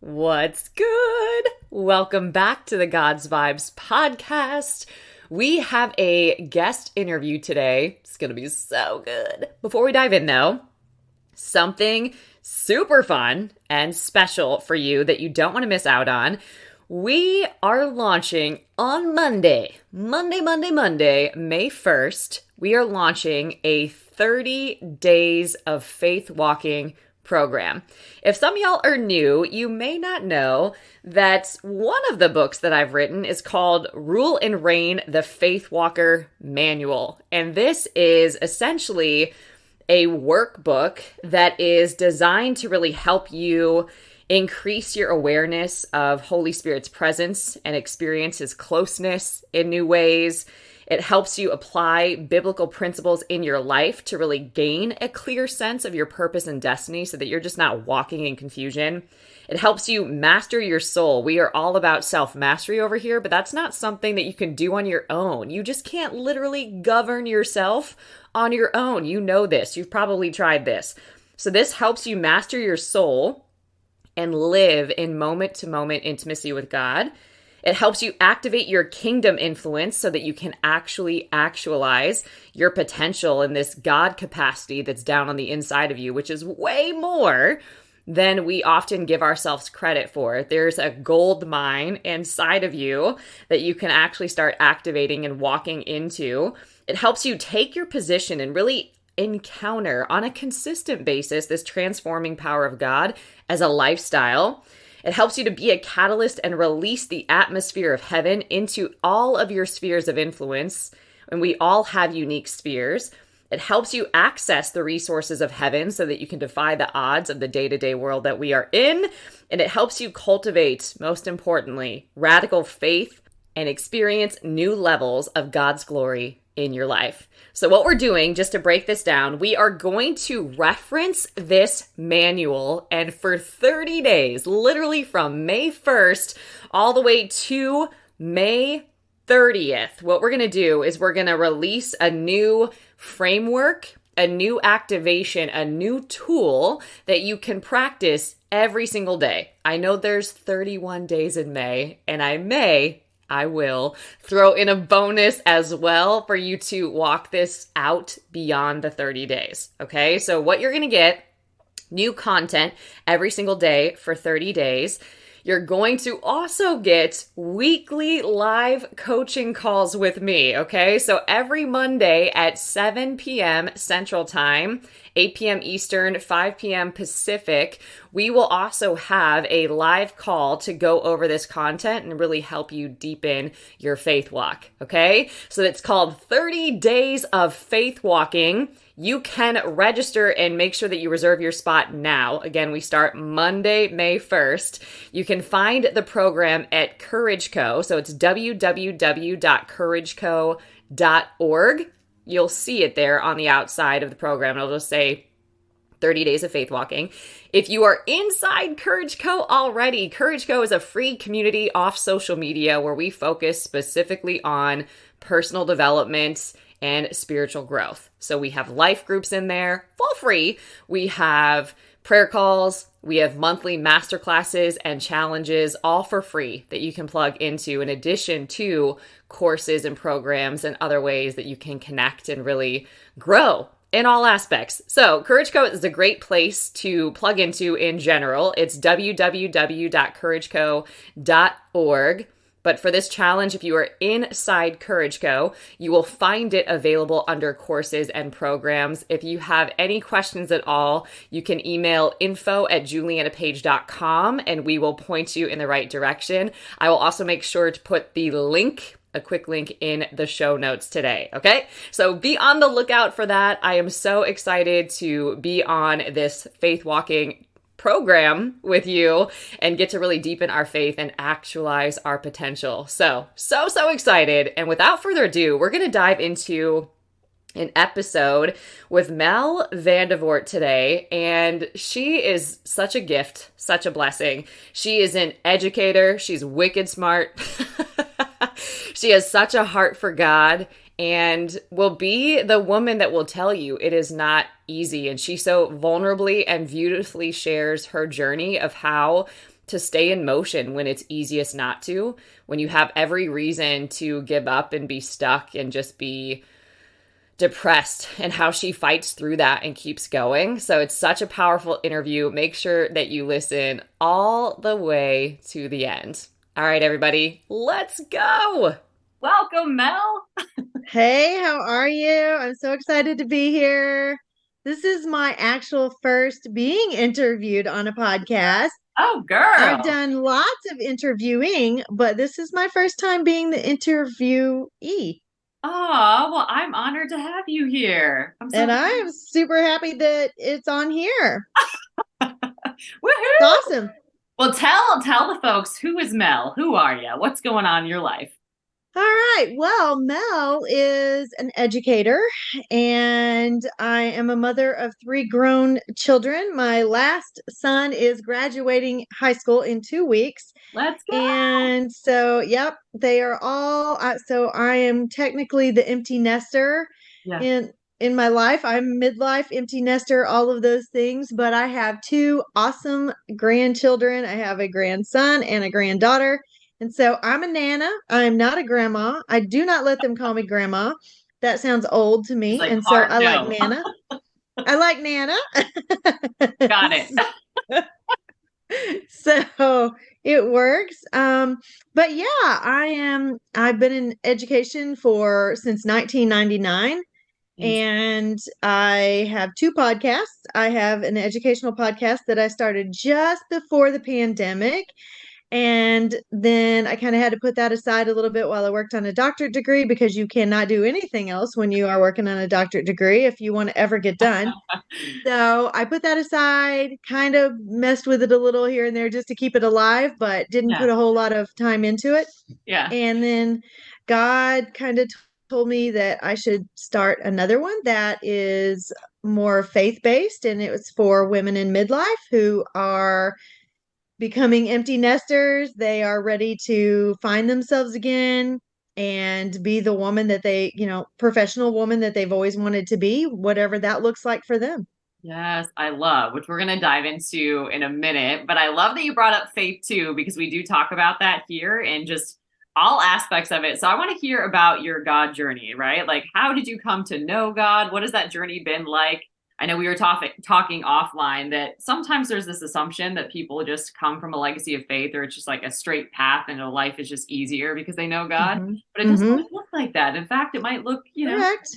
What's good? Welcome back to the God's Vibes podcast. We have a guest interview today. It's going to be so good. Before we dive in, though, something super fun and special for you that you don't want to miss out on. We are launching on Monday, May 1st. We are launching a 30 days of faith walking program. If some of y'all are new, you may not know that one of the books that I've written is called Rule and Reign, the Faith Walker Manual. And this is essentially a workbook that is designed to really help you increase your awareness of Holy Spirit's presence and experience His closeness in new ways. It helps you apply biblical principles in your life to really gain a clear sense of your purpose and destiny so that you're just not walking in confusion. It helps you master your soul. We are all about self-mastery over here, but that's not something that you can do on your own. You just can't literally govern yourself on your own. You know this. You've probably tried this. So this helps you master your soul and live in moment-to-moment intimacy with God. It helps you activate your kingdom influence so that you can actually actualize your potential in this God capacity that's down on the inside of you, which is way more than we often give ourselves credit for. There's a gold mine inside of you that you can actually start activating and walking into. It helps you take your position and really encounter on a consistent basis this transforming power of God as a lifestyle. It helps you to be a catalyst and release the atmosphere of heaven into all of your spheres of influence. And we all have unique spheres. It helps you access the resources of heaven so that you can defy the odds of the day-to-day world that we are in. And it helps you cultivate, most importantly, radical faith and experience new levels of God's glory in your life. So what we're doing, just to break this down, we are going to reference this manual, and for 30 days, literally from May 1st all the way to May 30th, what we're going to do is we're going to release a new framework, a new activation, a new tool that you can practice every single day. I know there's 31 days in May, and I will throw in a bonus as well for you to walk this out beyond the 30 days. Okay, so what you're going to get, new content every single day for 30 days. You're going to also get weekly live coaching calls with me, okay? So every Monday at 7 p.m. Central Time, 8 p.m. Eastern, 5 p.m. Pacific, we will also have a live call to go over this content and really help you deepen your faith walk, okay? So it's called 30 Days of Faith Walking. You can register and make sure that you reserve your spot now. Again, we start Monday, May 1st. You can find the program at Courage Co. So it's www.courageco.org. You'll see it there on the outside of the program. It'll just say 30 Days of Faith Walking. If you are inside Courage Co. already, Courage Co. is a free community off social media where we focus specifically on personal development and spiritual growth. So we have life groups in there for free. We have prayer calls. We have monthly masterclasses and challenges, all for free, that you can plug into, in addition to courses and programs and other ways that you can connect and really grow in all aspects. So Courage Co. is a great place to plug into in general. It's www.courageco.org. But for this challenge, if you are inside Courage Co., you will find it available under courses and programs. If you have any questions at all, you can email info@julianapage.com and we will point you in the right direction. I will also make sure to put the link, a quick link, in the show notes today, okay? So be on the lookout for that. I am so excited to be on this faith walking program with you and get to really deepen our faith and actualize our potential. So excited. And without further ado, we're going to dive into an episode with Mel Vandevort today. And she is such a gift, such a blessing. She is an educator. She's wicked smart. She has such a heart for God and will be the woman that will tell you it is not easy. And she so vulnerably and beautifully shares her journey of how to stay in motion when it's easiest not to, when you have every reason to give up and be stuck and just be depressed, and how she fights through that and keeps going. So it's such a powerful interview. Make sure that you listen all the way to the end. All right, everybody, let's go. Welcome, Mel. Hey, how are you? I'm so excited to be here. This is my actual first being interviewed on a podcast. Oh, I've girl. done lots of interviewing, but this is my first time being the interviewee. Oh, well, I'm honored to have you here. I'm so And I am super happy that it's on here. It's woohoo. awesome. Well, tell the folks, who is Mel? Who are you? What's going on in your life? All right. Well, Mel is an educator, and I am a mother of three grown children. My last son is graduating high school in 2 weeks. Let's go. And so, yep, they are all. So I am technically the empty nester Yeah. in my life. I'm midlife, empty nester, all of those things. But I have two awesome grandchildren. I have a grandson and a granddaughter. And so I'm a nana. I'm not a grandma. I do not let them call me grandma. That sounds old to It's me. like And so hard I like no. nana. I like nana. Got it. So it works. But yeah, I've been in education for since 1999. And I have two podcasts. I have an educational podcast that I started just before the pandemic. And then I kind of had to put that aside a little bit while I worked on a doctorate degree, because you cannot do anything else when you are working on a doctorate degree if you want to ever get done. So I put that aside, kind of messed with it a little here and there just to keep it alive, but didn't Yeah. put a whole lot of time into it. Yeah. And then God kind of told me that I should start another one that is more faith-based, and it was for women in midlife who are becoming empty nesters. They are ready to find themselves again and be the woman that they, professional woman that they've always wanted to be, whatever that looks like for them. Yes, I love, which we're going to dive into in a minute. But I love that you brought up faith too, because we do talk about that here and just all aspects of it. So I want to hear about your God journey, right? Like, how did you come to know God? What has that journey been like? I know we were talking offline that sometimes there's this assumption that people just come from a legacy of faith, or it's just like a straight path and life is just easier because they know God. Mm-hmm. But it doesn't Mm-hmm. always look like that. In fact, it might look, Correct.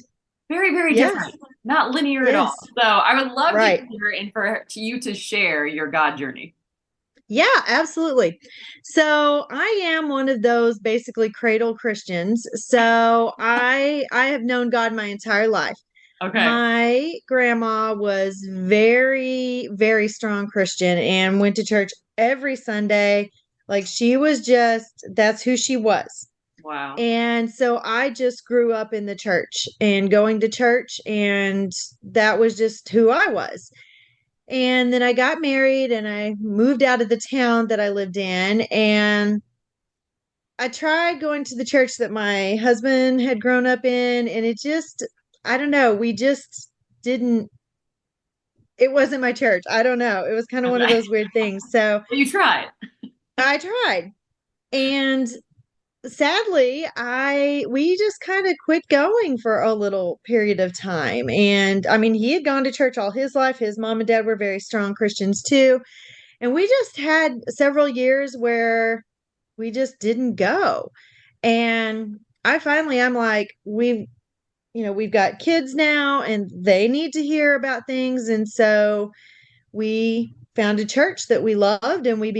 very, very Yes. different, not linear at all. Yes. So I would love to Right. hear and for you to share your God journey. Yeah, absolutely. So I am one of those basically cradle Christians. So I have known God my entire life. Okay. My grandma was very, very strong Christian and went to church every Sunday. Like she was just, that's who she was. Wow. And so I just grew up in the church and going to church, and that was just who I was. And then I got married and I moved out of the town that I lived in. And I tried going to the church that my husband had grown up in. And it just, I don't know, we just didn't, it wasn't my church. I don't know. It was kind of one of Okay. those weird things. So You tried. I tried. And sadly, I we just kind of quit going for a little period of time. And I mean, he had gone to church all his life. His mom and dad were very strong Christians too. And we just had several years where we just didn't go. And I'm like, we've got kids now and they need to hear about things. And so we found a church that we loved and we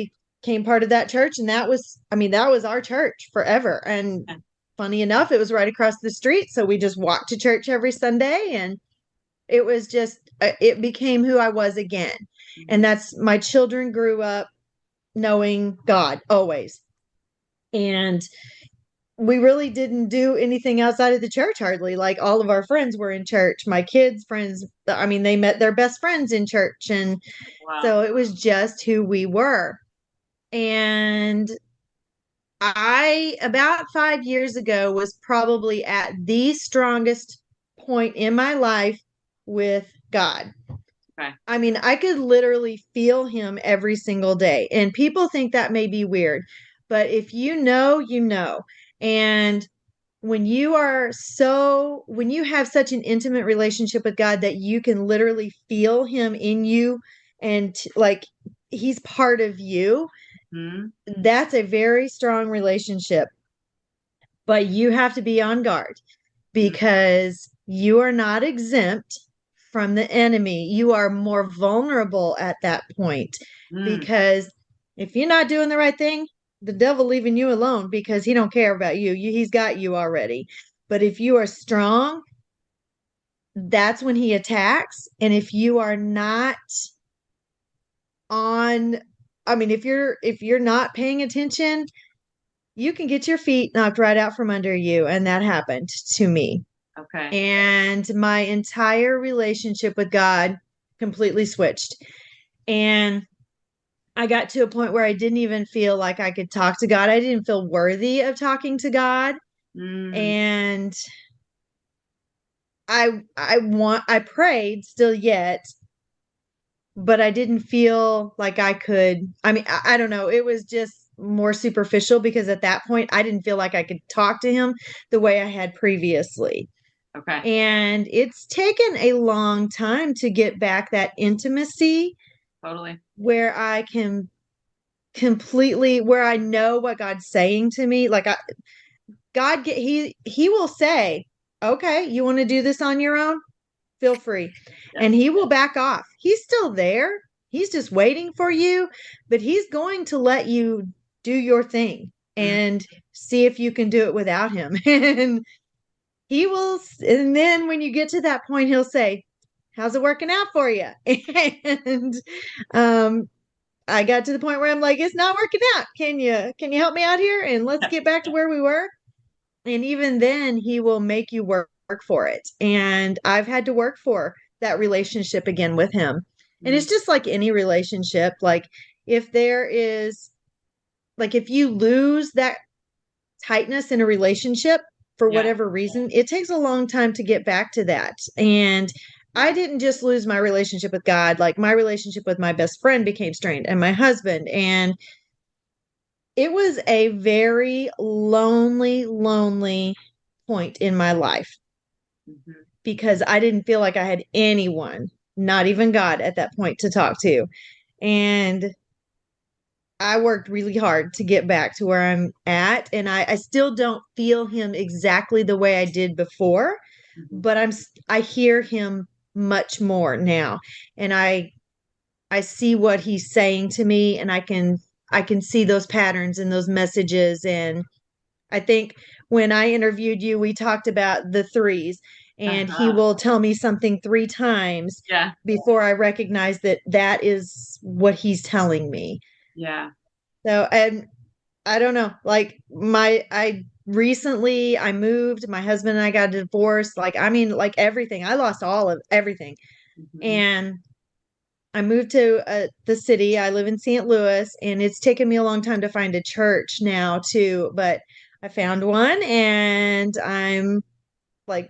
became part of that church. And that was our church forever. And funny enough, it was right across the street. So we just walked to church every Sunday, and it was just, it became who I was again. And that's my children grew up knowing God always. And we really didn't do anything outside of the church hardly. Like all of our friends were in church. My kids' friends, I mean, they met their best friends in church. And Wow. so it was just who we were. And about 5 years ago, was probably at the strongest point in my life with God. Okay. I mean, I could literally feel him every single day. And people think that may be weird, but if you know, you know. And when you have such an intimate relationship with God that you can literally feel him in you and like he's part of you, Hmm. that's a very strong relationship. But you have to be on guard because you are not exempt from the enemy. You are more vulnerable at that point Mm-hmm. because if you're not doing the right thing, the devil leaving you alone because he don't care about you. He's got you already. But if you are strong, that's when he attacks. And if you are not on, I mean, if you're not paying attention, you can get your feet knocked right out from under you. And that happened to me. Okay. And my entire relationship with God completely switched. And I got to a point where I didn't even feel like I could talk to God. I didn't feel worthy of talking to God. Mm. And I prayed still yet, but I didn't feel like I could. I mean, I don't know. It was just more superficial because at that point I didn't feel like I could talk to him the way I had previously. Okay. And it's taken a long time to get back that intimacy Totally. where I can completely, where I know what God's saying to me. He will say, okay, you want to do this on your own? Feel free. Yeah. And he will back off. He's still there. He's just waiting for you, but he's going to let you do your thing Mm. and see if you can do it without him. And he will, and then when you get to that point, he'll say, how's it working out for you? And um, I got to the point where I'm like, it's not working out. Can you help me out here? And let's get back to where we were. And even then, he will make you work for it. And I've had to work for that relationship again with him. And Mm. it's just like any relationship. Like if there is, like if you lose that tightness in a relationship for Yeah. whatever reason, it takes a long time to get back to that. And I Yeah. didn't just lose my relationship with God, like my relationship with my best friend became strained and my husband. And it was a very lonely, lonely point in my life Hmm. because I didn't feel like I had anyone, not even God at that point to talk to. And I worked really hard to get back to where I'm at. And I still don't feel him exactly the way I did before, Hmm. but I hear him much more now. And I see what he's saying to me and I can see those patterns and those messages. And I think when I interviewed you, we talked about the threes, and he Uh-huh. will tell me something three times Yeah. before I recognize that that is what he's telling me. Yeah. So, and I don't know, like I recently I moved, my husband and I got divorced. Like, I mean, like everything, I lost all of everything. Hmm. And I moved to the city. I live in St. Louis, and it's taken me a long time to find a church now too. But I found one, and I'm like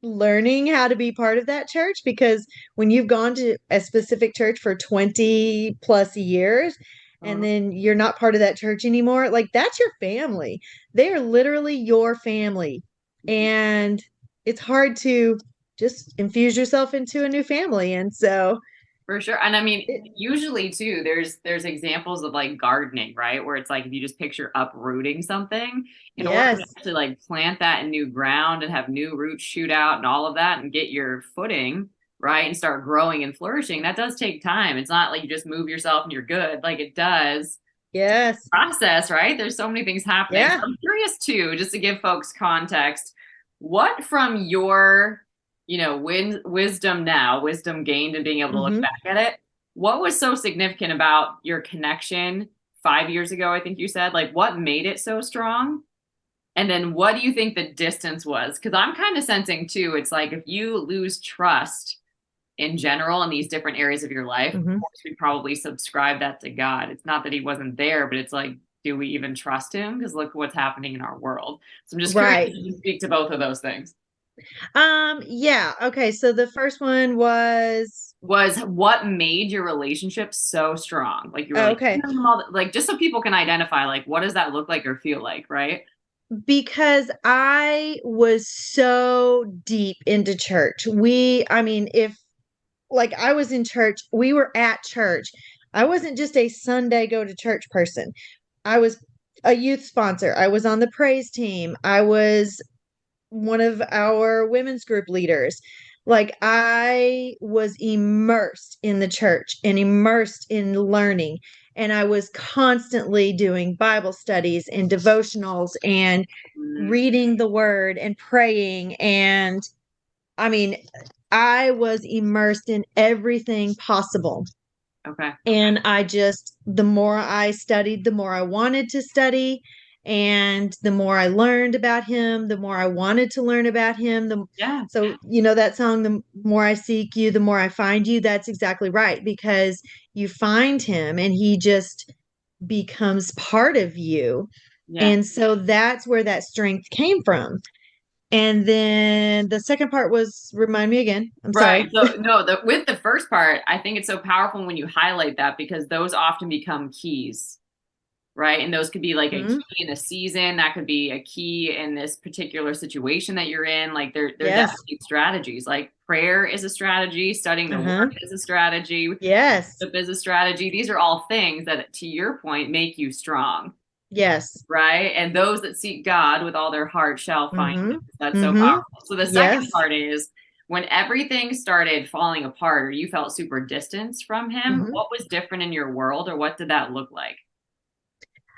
learning how to be part of that church because when you've gone to a specific church for 20 plus years and Totally. then you're not part of that church anymore, like that's your family. They are literally your family. Mhm. And it's hard to just infuse yourself into a new family. And so, For sure. And I mean, it, usually too, there's examples of like gardening, right? Where it's like if you just picture uprooting something in order yes, to like plant that in new ground and have new roots shoot out and all of that and get your footing, right? And start growing and flourishing, that does take time. It's not like you just move yourself and you're good. Like it does yes, process, right? There's so many things happening. So yeah. I'm curious too, just to give folks context, what from your, wisdom now, wisdom gained and being able to look Hmm. back at it, what was so significant about your connection 5 years ago, I think you said? Like what made it so strong? And then what do you think the distance was? Because I'm kind of sensing too, it's like if you lose trust in general in these different areas of your life, of Hmm. course, we probably subscribe that to God. It's not that he wasn't there, but it's like, do we even trust him? Because look what's happening in our world. So I'm just curious Right. if you speak to both of those things. Yeah. Okay. So the first one was was what made your relationship so strong? Like you were like, Okay. like just so people can identify, like, what does that look like or feel like, right? Because I was so deep into church. I mean, if like I was in church, we were at church. I wasn't just a Sunday go to church person. I was a youth sponsor. I was on the praise team. I was one of our women's group leaders. Like I was immersed in the church and immersed in learning. And I was constantly doing Bible studies and devotionals and Mm, reading the word and praying. And I mean, I was immersed in everything possible. okay. And the more I studied, the more I wanted to study. And the more I learned about him, the more I wanted to learn about him. Yeah. So, you know, that song, the more I seek you, the more I find you. That's exactly right. Because you find him and he just becomes part of you. Yeah. And so that's where that strength came from. And then the second part was remind me again. I'm Right. sorry. So no, with the first part, I think it's so powerful when you highlight that because those often become keys, right? And those could be like a Mhm. key in a season, that could be a key in this particular situation that you're in. Like they're Yes. definitely strategies. Like prayer is a strategy, studying the Uh-huh. word is a strategy, Yes. the business strategy. These are all things that, to your point, make you strong, Yes. right? And those that seek God with all their heart shall find him. Mm-hmm. That's so Mm-hmm. powerful. So the second Yes. part is when everything started falling apart or you felt super distanced from him, Mm-hmm. what was different in your world or what did that look like?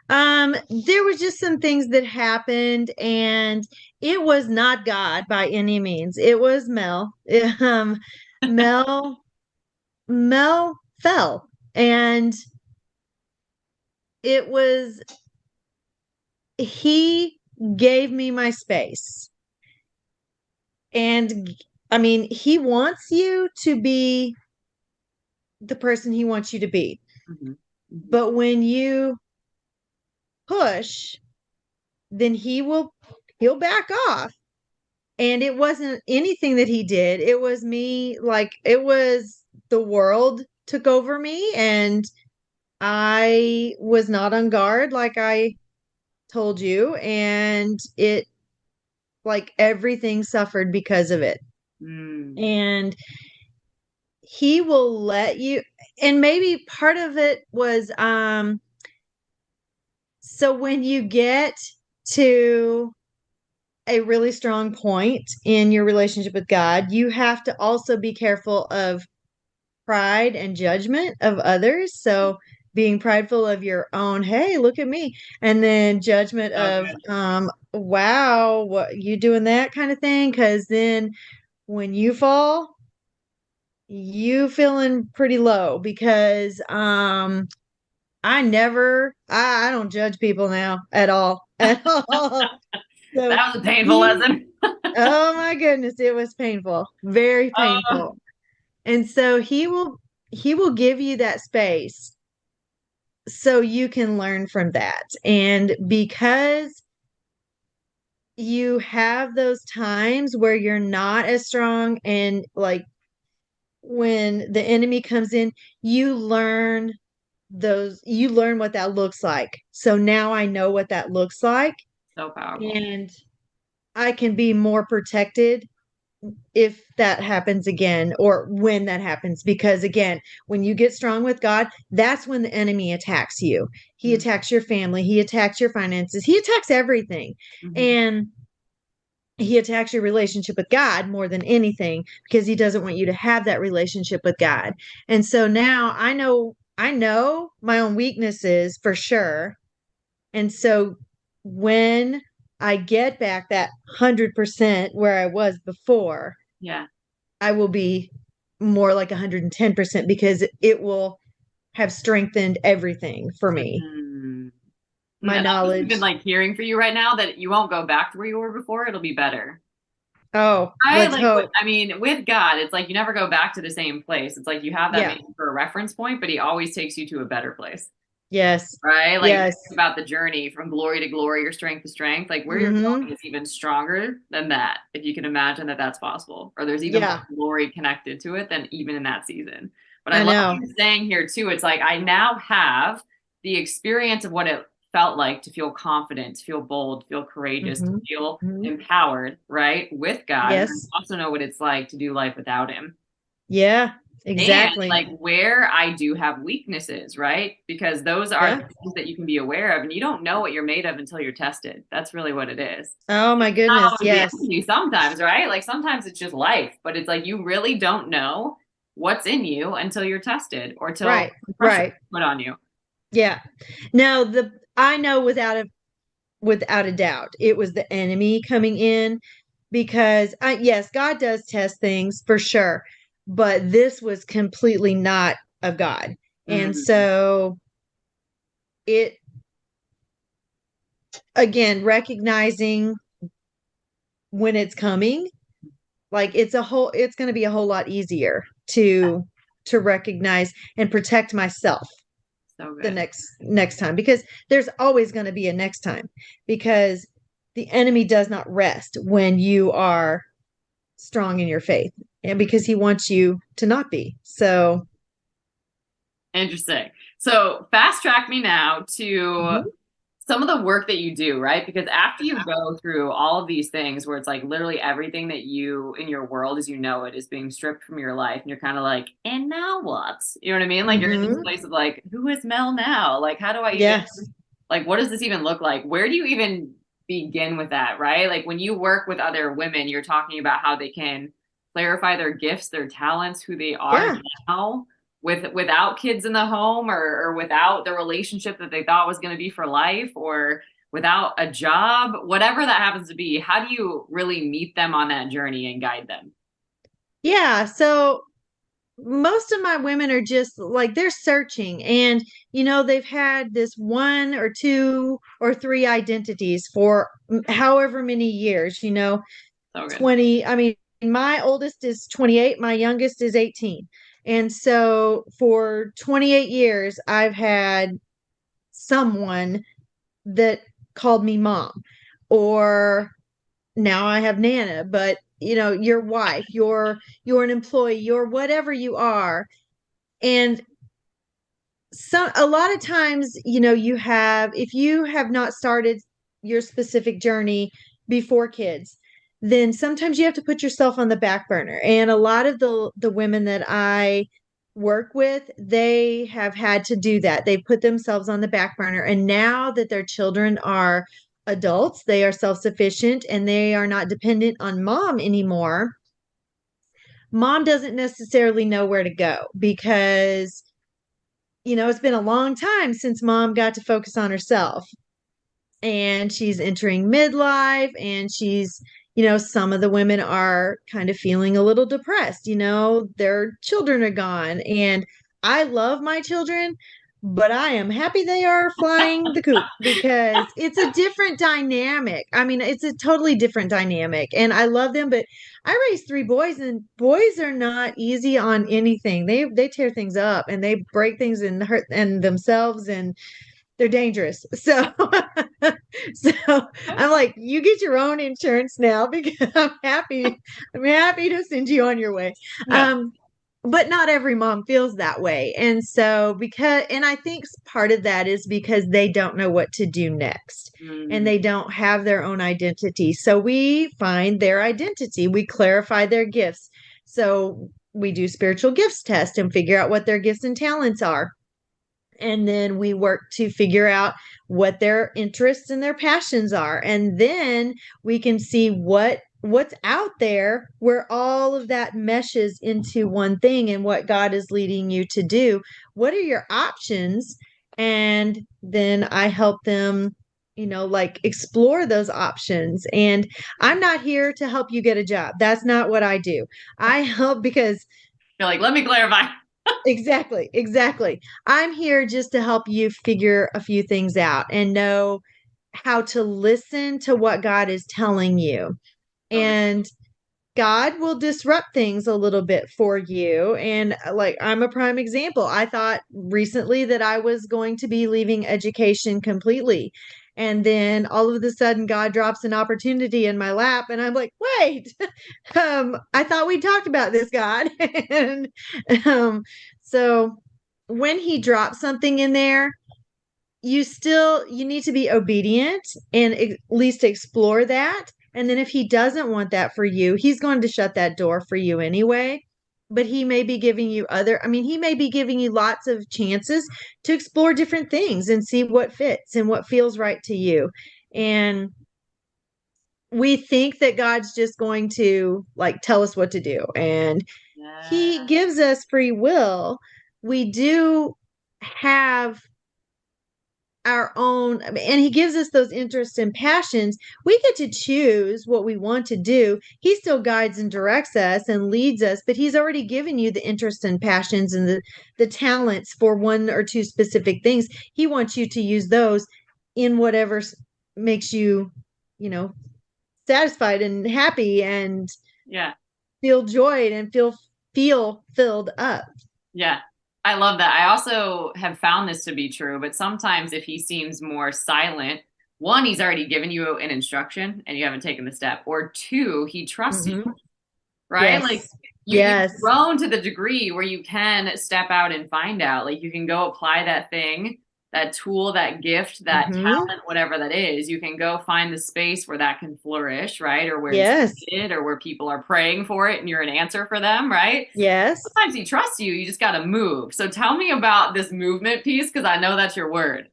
There was just some things that happened, and it was not God by any means. It was Mel. Mel, Mel fell, and it was he gave me my space. And I mean, he wants you to be the person he wants you to be. Mhm. Mhm. But when you push, then he'll back off. And it wasn't anything that he did. It was me, like it was the world took over me and I was not on guard like I told you and it like everything suffered because of it. Mm, And he will let you and maybe part of it was so when you get to a really strong point in your relationship with God, you have to also be careful of pride and judgment of others. So being prideful of your own, hey, look at me, and then judgment of, okay. wow, what you doing that kind of thing? Because then when you fall, you feeling pretty low because I don't judge people now at all at all. So That was a painful he lesson. oh my goodness, it was painful, very Oh, painful. And so he will give you that space so you can learn from that. And because you have those times where you're not as strong and like when the enemy comes in, you learn what that looks like. So now I know what that looks like so powerful. and I can be more protected if that happens again or when that happens because again when you get strong with God that's when the enemy attacks you. He Mm, attacks your family, he attacks your finances, he attacks everything. mhm. And he attacks your relationship with God more than anything because he doesn't want you to have that relationship with God. And so now I know my own weaknesses for sure. And so when I get back that 100% where I was before, Yeah. I will be more like 110% because it will have strengthened everything for me. Mhm. My That's just even knowledge. like hearing for you right now that you won't go back to where you were before. It'll be better. Oh, Right? let's Like, hope. I mean, with God, it's like you never go back to the same place. It's like you have that Yeah. maybe for a reference point, but he always takes you to a better place. Yes. right? Like Yes. think about the journey from glory to glory or strength to strength. Like where you're Mm-hmm. going is even stronger than that, if you can imagine that that's possible, or there's even Yeah, more glory connected to it than even in that season. But I I love know. what you're saying here too. It's like I now have the experience of what it felt like to feel confident, to feel bold, to feel courageous, to Mm-hmm. feel Hmm. empowered, right? With God. And Yes. I also know what it's like to do life without him. Yeah, And exactly. like where I do have weaknesses, right? Because those are Yeah. the things that you can be aware of, and you don't know what you're made of until you're tested. That's really what it is. Oh my It's not goodness. always the Yes. enemy sometimes, right? Like sometimes it's just life, but it's like you really don't know what's in you until you're tested or till Right. pressure Right. is put on you. Yeah. Now I know without a doubt it was the enemy coming in because yes, God does test things for sure, but this was completely not of God. And Mm, so it again recognizing when it's coming, like it's going to be a whole lot easier to recognize and protect myself so the good. next time, because there's always going to be a next time, because the enemy does not rest when you are strong in your faith, and because he wants you to not be. So Interesting. So fast track me now to mhm, some of the work that you do, right? Because after you go through all of these things where it's like literally everything that you in your world as you know it is being stripped from your life, and you're kind of like, and now what? You know what I mean? Like you're in this mhm, place of like, who is Mel now? Like, how do I even, yes, like, what does this even look like? Where do you even begin with that, right? Like when you work with other women, you're talking about how they can clarify their gifts, their talents, who they are yeah. now without kids in the home, or without the relationship that they thought was going to be for life, or without a job, whatever that happens to be. How do you really meet them on that journey and guide them? Yeah, so most of my women are just like they're searching, and they've had this one or two or three identities for however many years, So good. 20. I mean, my oldest is 28, my youngest is 18. And so for 28 years I've had someone that called me mom, or now I have Nana, but your wife, you're an employee, you're whatever you are. And a lot of times, you have, if you have not started your specific journey before kids, then sometimes you have to put yourself on the back burner. And a lot of the women that I work with, they have had to do that. They put themselves on the back burner. And now that their children are adults, they are self-sufficient and they are not dependent on mom anymore. Mom doesn't necessarily know where to go, because it's been a long time since mom got to focus on herself. And she's entering midlife, and some of the women are kind of feeling a little depressed. Their children are gone. And I love my children, but I am happy they are flying the coop, because it's a different dynamic. I mean, it's a totally different dynamic. And I love them, but I raised three boys, and boys are not easy on anything. They tear things up and they break things and hurt and themselves, and they're dangerous. So so I'm like, you get your own insurance now, because I'm happy to send you on your way. Yeah. Um but not every mom feels that way. And so and I think part of that is because they don't know what to do next, and Mm, they don't have their own identity. So we find their identity, we clarify their gifts. So we do spiritual gifts test and figure out what their gifts and talents are, and then we work to figure out what their interests and their passions are, and then we can see what's out there where all of that meshes into one thing, and what God is leading you to do. What are your options? And then I help them, like explore those options. And I'm not here to help you get a job. That's not what I do. I help because you're like, let me clarify. exactly, exactly. I'm here just to help you figure a few things out and know how to listen to what God is telling you. So good. And God will disrupt things a little bit for you. And like, I'm a prime example. I thought recently that I was going to be leaving education completely. And then all of a sudden, God drops an opportunity in my lap. And I'm like, wait, I thought we talked about this, God. And um, so when he drops something in there, you need to be obedient and at least explore that. And then if he doesn't want that for you, he's going to shut that door for you anyway. But he may be giving you he may be giving you lots of chances to explore different things and see what fits and what feels right to you. And we think that God's just going to like tell us what to do, and he Yeah. gives us free will. We do have our own, and he gives us those interests and passions. We get to choose what we want to do. He still guides and directs us and leads us, but he's already given you the interests and passions and the talents for one or two specific things. He wants you to use those in whatever makes you, you know, satisfied and happy and Yeah. feel joy and feel filled up. Yeah. I love that. I also have found this to be true, but sometimes if he seems more silent, one, he's already given you an instruction and you haven't taken the step, or two, he trusts you, Mm-hmm. right? Like Yes. you've Yes. grown to the degree where you can step out and find out. Like you can go apply that thing, that tool, that gift, that Mm-hmm. talent, whatever that is. You can go find the space where that can flourish, right? Or where it's Yes. needed, or where people are praying for it and you're an answer for them, right? Yes. Sometimes he trusts you. You just got to move. So tell me about this movement piece because I know that's your word.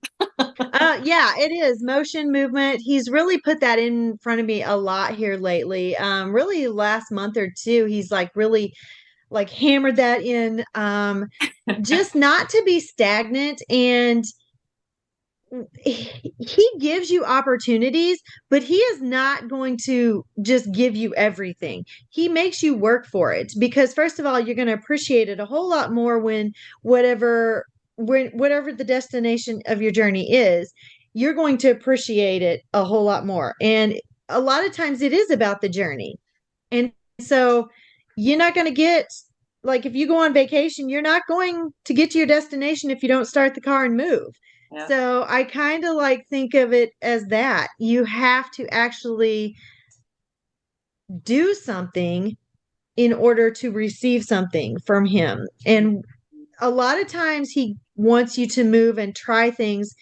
Yeah, it is motion movement. He's really put that in front of me a lot here lately. Really last month or two, he's like really like hammered that in. Just not to be stagnant, and he gives you opportunities, but he is not going to just give you everything. He makes you work for it because first of all, you're going to appreciate it a whole lot more whatever whatever the destination of your journey is, you're going to appreciate it a whole lot more. And a lot of times it is about the journey. And so you're not going to get like if you go on vacation, you're not going to get to your destination if you don't start the car and move. Yeah. So I kind of like think of it as that. You have to actually do something in order to receive something from him. And a lot of times he wants you to move and try things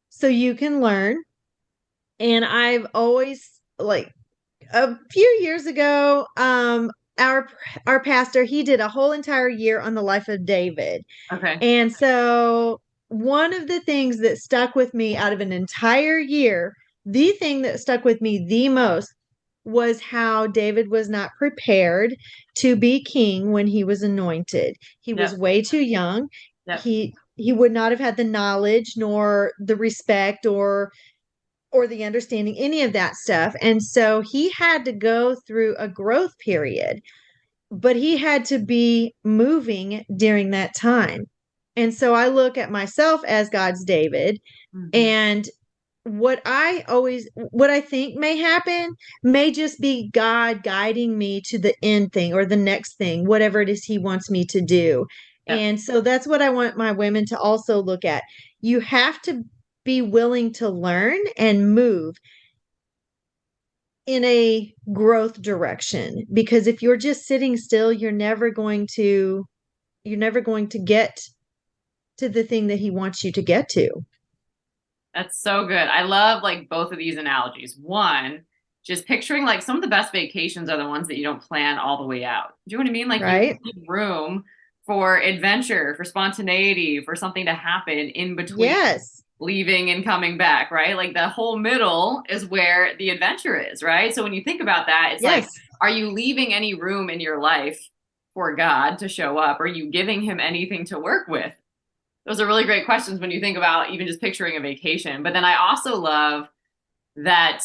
so you can learn. And I've always like a few years ago, our pastor, he did a whole entire year on the life of David. Okay. And so one of the things that stuck with me out of an entire year, the thing that stuck with me the most was how David was not prepared to be king when he was anointed. He was Yep. way too young. Yep. He would not have had the knowledge nor the respect or the understanding, any of that stuff. And so he had to go through a growth period, but he had to be moving during that time. And so I look at myself as God's David, Mm-hmm. and what I think may happen may just be God guiding me to the end thing or the next thing, whatever it is he wants me to do. Yep. And so that's what I want my women to also look at. You have to be willing to learn and move in a growth direction, because if you're just sitting still, you're never going to get to the thing that he wants you to get to. That's so good. I love like both of these analogies. One, just picturing like some of the best vacations are the ones that you don't plan all the way out. Do you know what I mean? Like you Right? leave room for adventure, for spontaneity, for something to happen in between Yes. leaving and coming back, right? Like the whole middle is where the adventure is, right? So when you think about that, it's like, Yes. are you leaving any room in your life for God to show up? Are you giving him anything to work with? Those are really great questions when you think about even just picturing a vacation. But then I also love that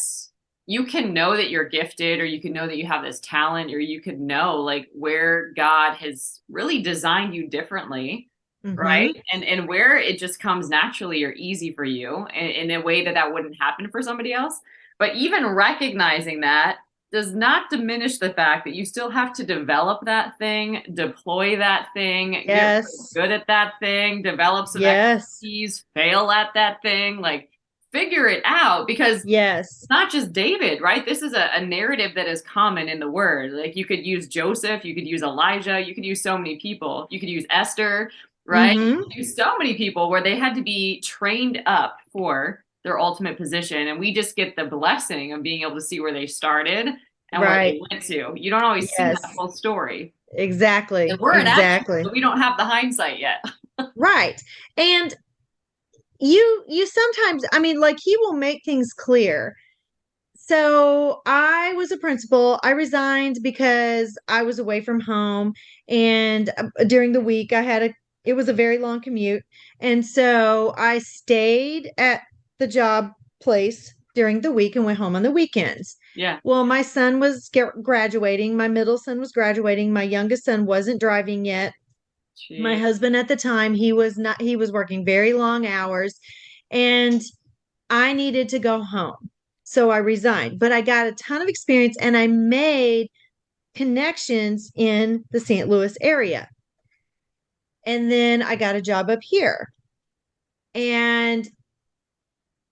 you can know that you're gifted, or you can know that you have this talent, or you could know like where God has really designed you differently, Mm-hmm. right? And where it just comes naturally or easy for you in a way that wouldn't happen for somebody else. But even recognizing that does not diminish the fact that you still have to develop that thing, deploy that thing, get really Yes. good at that thing, develop some Yes. expertise, fail at that thing, like figure it out because Yes. it's not just David, right? This is a narrative that is common in the word. Like you could use Joseph, you could use Elijah, you could use so many people. You could use Esther, right? You Mm-hmm. could use so many people where they had to be trained up for their ultimate position. And we just get the blessing of being able to see where they started and where they Right. went to. You don't always see that Yes. whole story. And Exactly. we're an actor, Exactly. so we don't have the hindsight yet. Right. And you sometimes, I mean, like he will make things clear. So I was a principal. I resigned because I was away from home. And during the week, it was a very long commute. And so I stayed at the job place during the week and went home on the weekends. Yeah. Well, my son was graduating. My middle son was graduating. My youngest son wasn't driving yet. My Gee. husband at the time, he was working very long hours. And I needed to go home. So I resigned, but I got a ton of experience and I made connections in the St. Louis area. And then I got a job up here and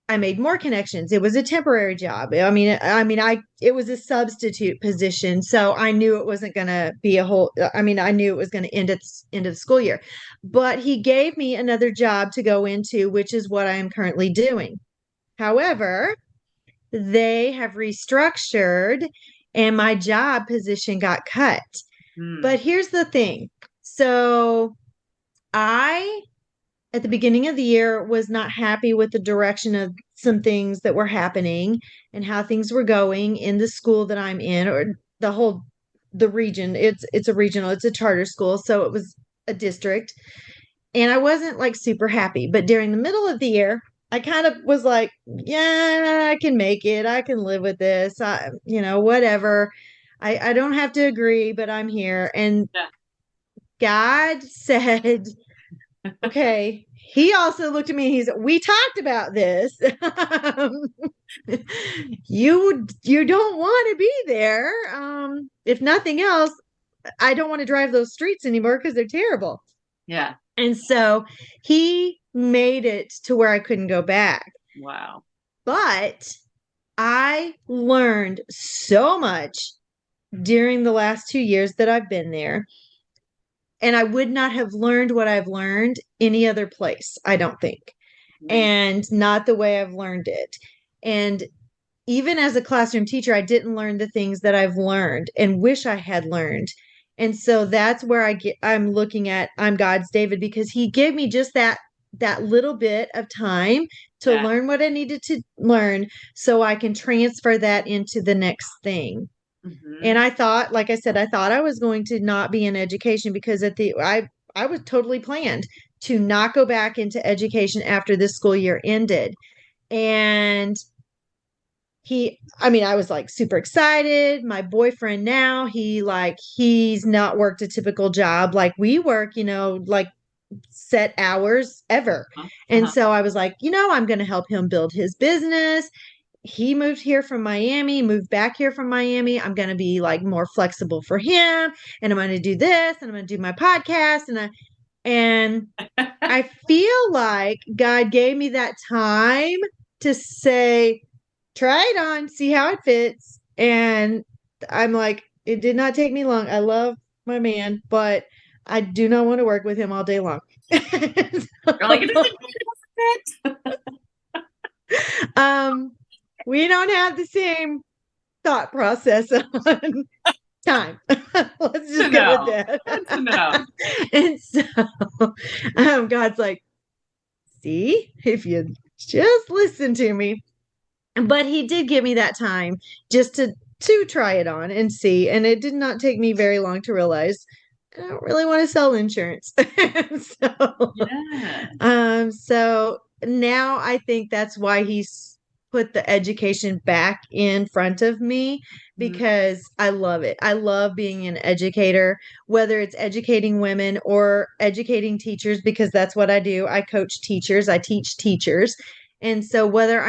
I made more connections. It was a temporary job. I it was a substitute position, so I knew it wasn't going to be a whole. I mean, I knew it was going to end at the end of the school year. But he gave me another job to go into, which is what I am currently doing. However, they have restructured and my job position got cut. Hmm. But here's the thing. So I, at the beginning of the year, was not happy with the direction of some things that were happening and how things were going in the school that I'm in, or the region. It's a regional, it's a charter school, so it was a district. And I wasn't like super happy. But during the middle of the year, I kind of was like, yeah, I can make it. I can live with this. Whatever. I don't have to agree, but I'm here. And Yeah. God said, okay. He also looked at me. We talked about this. You don't want to be there. If nothing else, I don't want to drive those streets anymore because they're terrible. Yeah. And so he made it to where I couldn't go back. Wow. But I learned so much during the last 2 years that I've been there. And I would not have learned what I've learned any other place, I don't think. Amazing. And not the way I've learned it. And even as a classroom teacher, I didn't learn the things that I've learned and wish I had learned. And so that's where I'm looking at I'm God's David because he gave me just that little bit of time to Yeah. learn what I needed to learn so I can transfer that into the next thing. Mm-hmm. And I thought, like I said, I thought I was going to not be in education because I was totally planned to not go back into education after this school year ended. And I was like super excited. My boyfriend now, he's not worked a typical job like we work, like set hours ever. Uh-huh. And Uh-huh. so I was like, I'm going to help him build his business. He moved here from Miami, moved back here from Miami. I'm going to be like more flexible for him and I'm going to do this and I'm going to do my podcast and I feel like God gave me that time to say, try it on, see how it fits. And I'm like, it did not take me long. I love my man, but I do not want to work with him all day long. You're like, it doesn't fit. um, we don't have the same thought process on time. Let's just go with No. that. Good to know. And so God's like, see, if you just listen to me. But he did give me that time just to try it on and see. And it did not take me very long to realize I don't really want to sell insurance. Yeah. So now I think that's why he's put the education back in front of me Mhm. because I love it. I love being an educator, whether it's educating women or educating teachers, because that's what I do. I coach teachers, I teach teachers. And so whether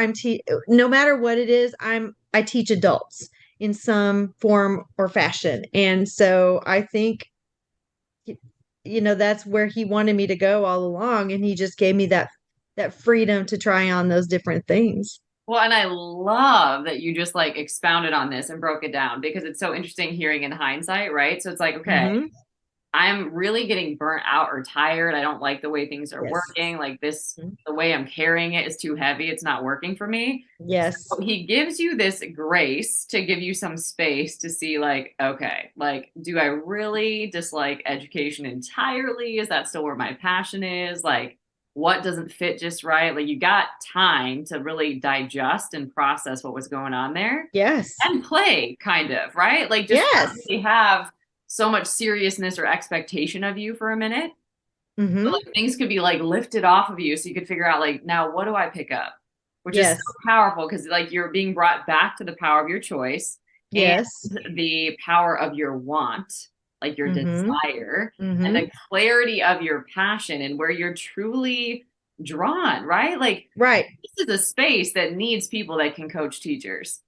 no matter what it is, I teach adults. in some form or fashion. And so I think, that's where he wanted me to go all along. And he just gave me that freedom to try on those different things. Well, and I love that you just like expounded on this and broke it down because it's so interesting hearing in hindsight, right? So it's like, okay, Mm-hmm. I'm really getting burnt out or tired. I don't like the way things are Yes. working. Like this, the way I'm carrying it is too heavy. It's not working for me. Yes. So he gives you this grace to give you some space to see, like, okay, like, do I really dislike education entirely? Is that still where my passion is? Like, what doesn't fit just right? Like, you got time to really digest and process what was going on there Yes. and play, kind of, right? Like, just not Yes. really have so much seriousness or expectation of you for a minute. So, Mm-hmm. like things could be like lifted off of you so you could figure out like now what do I pick up? Which is so Yes. powerful because like you're being brought back to the power of your choice and Yes. the power of your want, like your Mm-hmm. desire, and Mm-hmm. the clarity of your passion and where you're truly drawn, right? Like Right. this is a space that needs people that can coach teachers.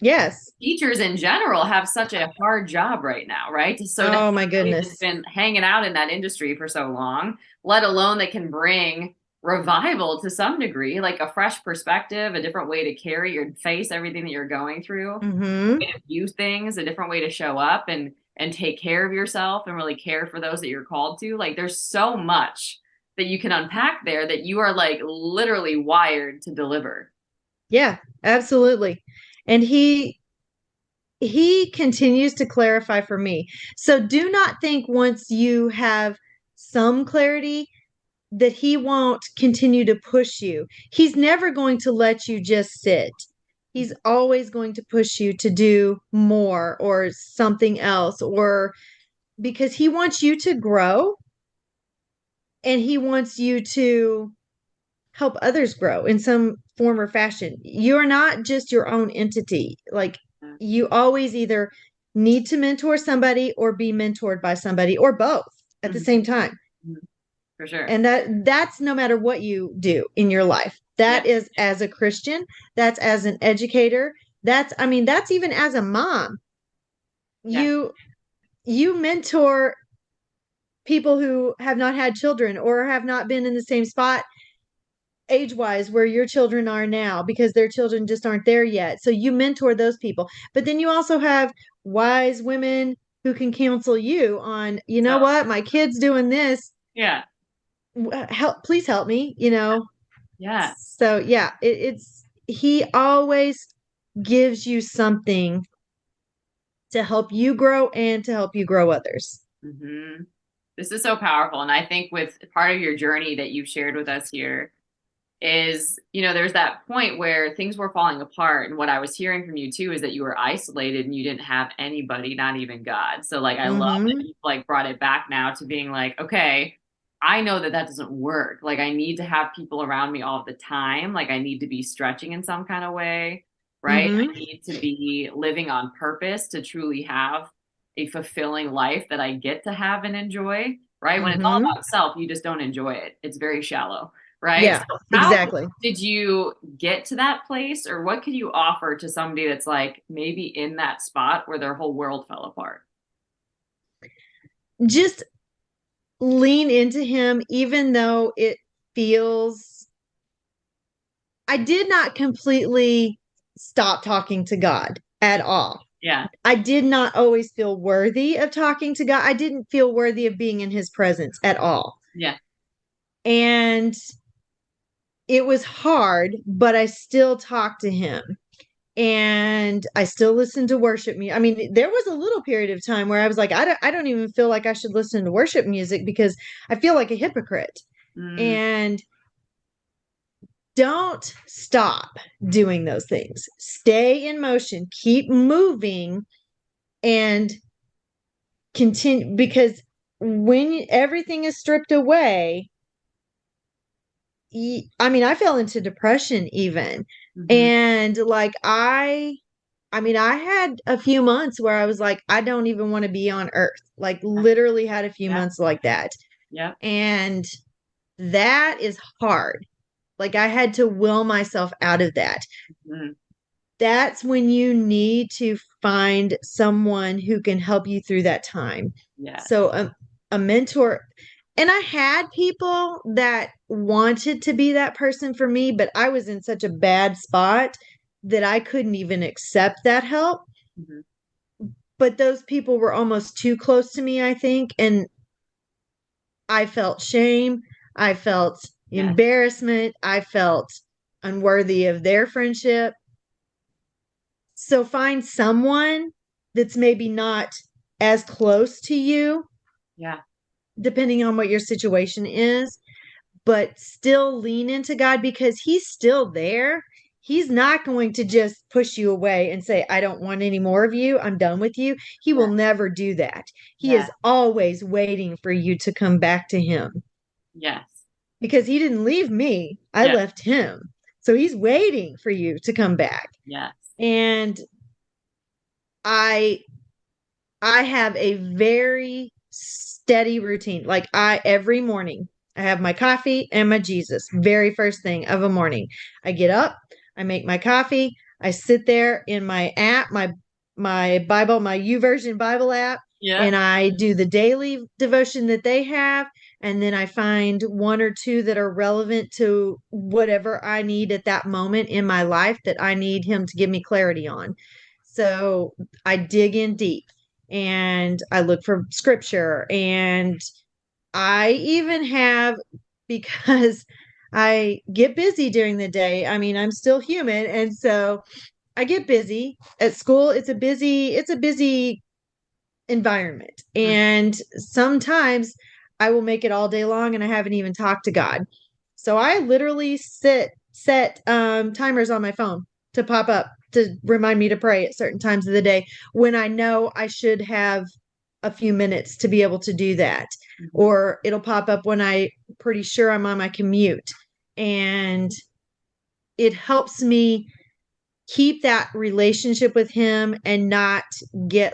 Yes. Teachers in general have such a hard job right now, right? So to have Oh my somebody that's goodness. been hanging out in that industry for so long, let alone that can bring revival to some degree, like a fresh perspective, a different way to carry or face everything that you're going through, Mm-hmm. way to view things, a different way to show up and take care of yourself and really care for those that you're called to. Like there's so much that you can unpack there that you are like literally wired to deliver. Yeah, absolutely. And he continues to clarify for me. So do not think once you have some clarity that he won't continue to push you. He's never going to let you just sit. He's always going to push you to do more or something else, or because he wants you to grow and he wants you to help others grow in some form or fashion. You're not just your own entity. Like you always either need to mentor somebody or be mentored by somebody or both at the Mhm. same time. Mhm. For sure. And that's no matter what you do in your life. Yeah. That is as a Christian, that's as an educator, that's even as a mom. Yeah. You mentor people who have not had children or have not been in the same spot age wise where your children are now because their children just aren't there yet. So you mentor those people. But then you also have wise women who can counsel you on, So what, my kid's doing this. yeah. Help, please help me, Yeah. So yeah, it's he always gives you something to help you grow and to help you grow others. Hmm. This is so powerful. And I think with part of your journey that you've shared with us here is, there's that point where things were falling apart. And what I was hearing from you too is that you were isolated and you didn't have anybody, not even God. So like, I love that Mm-hmm. you like brought it back now to being like, okay, I know that that doesn't work. Like I need to have people around me all the time. Like I need to be stretching in some kind of way, right? I Mm-hmm. need to be living on purpose to truly have a fulfilling life that I get to have and enjoy, right? When it's all Mm-hmm. about self, you just don't enjoy it. It's very shallow, right? Yeah, So how exactly. did you get to that place, or what could you offer to somebody that's like maybe in that spot where their whole world fell apart? Just lean into him, even though it feels. I did not completely stop talking to God at all. Yeah. I did not always feel worthy of talking to God. I didn't feel worthy of being in his presence at all. Yeah. And it was hard, but I still talked to him and I still listened to worship music. I mean, there was a little period of time where I was like, I don't even feel like I should listen to worship music because I feel like a hypocrite. Mm, And don't stop doing those things. Stay in motion, keep moving, and continue because when everything is stripped away, I mean, I fell into depression even. hmm. And like I had a few months where I was like, I don't even want to be on earth. Like literally had a few Yeah. months like that. Yeah. And that is hard. Like I had to will myself out of that. Mm, that's when you need to find someone who can help you through that time. Yes. So a mentor, and I had people that wanted to be that person for me, but I was in such a bad spot that I couldn't even accept that help. Mm-hmm. But those people were almost too close to me, I think, and I felt shame, I felt Yes. embarrassment, I felt unworthy of their friendship. So find someone that's maybe not as close to you, Yeah. depending on what your situation is, but still lean into God because He's still there. He's not going to just push you away and say, I don't want any more of you. I'm done with you. He will Yes. never do that. He Yes. is always waiting for you to come back to Him Yes. because He didn't leave me. I Yes. left Him. So He's waiting for you to come back. Yes. And I I have a very steady routine. Like I every morning I have my coffee and my Jesus. Very first thing of a morning. I get up, I make my coffee, I sit there in my app, my Bible, my YouVersion Bible app, Yeah. and I do the daily devotion that they have, and then I find one or two that are relevant to whatever I need at that moment in my life that I need him to give me clarity on. So I dig in deep and I look for scripture. And I even have, because I get busy during the day. I mean, I'm still human. And so I get busy at school. It's a busy environment. Mm. And sometimes I will make it all day long and I haven't even talked to God. So I literally set timers on my phone to pop up to remind me to pray at certain times of the day when I know I should have a few minutes to be able to do that. Mm-hmm. Or it'll pop up when I'm pretty sure I'm on my commute. And it helps me keep that relationship with him and not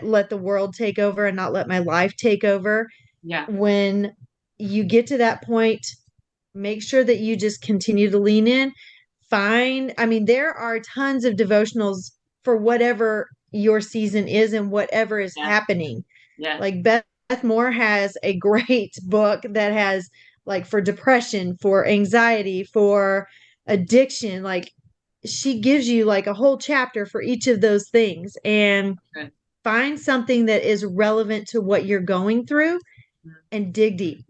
let the world take over and not let my life take over. Yeah. When you get to that point, make sure that you just continue to lean in. I mean, there are tons of devotionals for whatever your season is and whatever is Yeah. happening. Yes. Like Beth Moore has a great book that has like for depression, for anxiety, for addiction, like she gives you like a whole chapter for each of those things, and Good. find something that is relevant to what you're going through Mhm. and dig deep.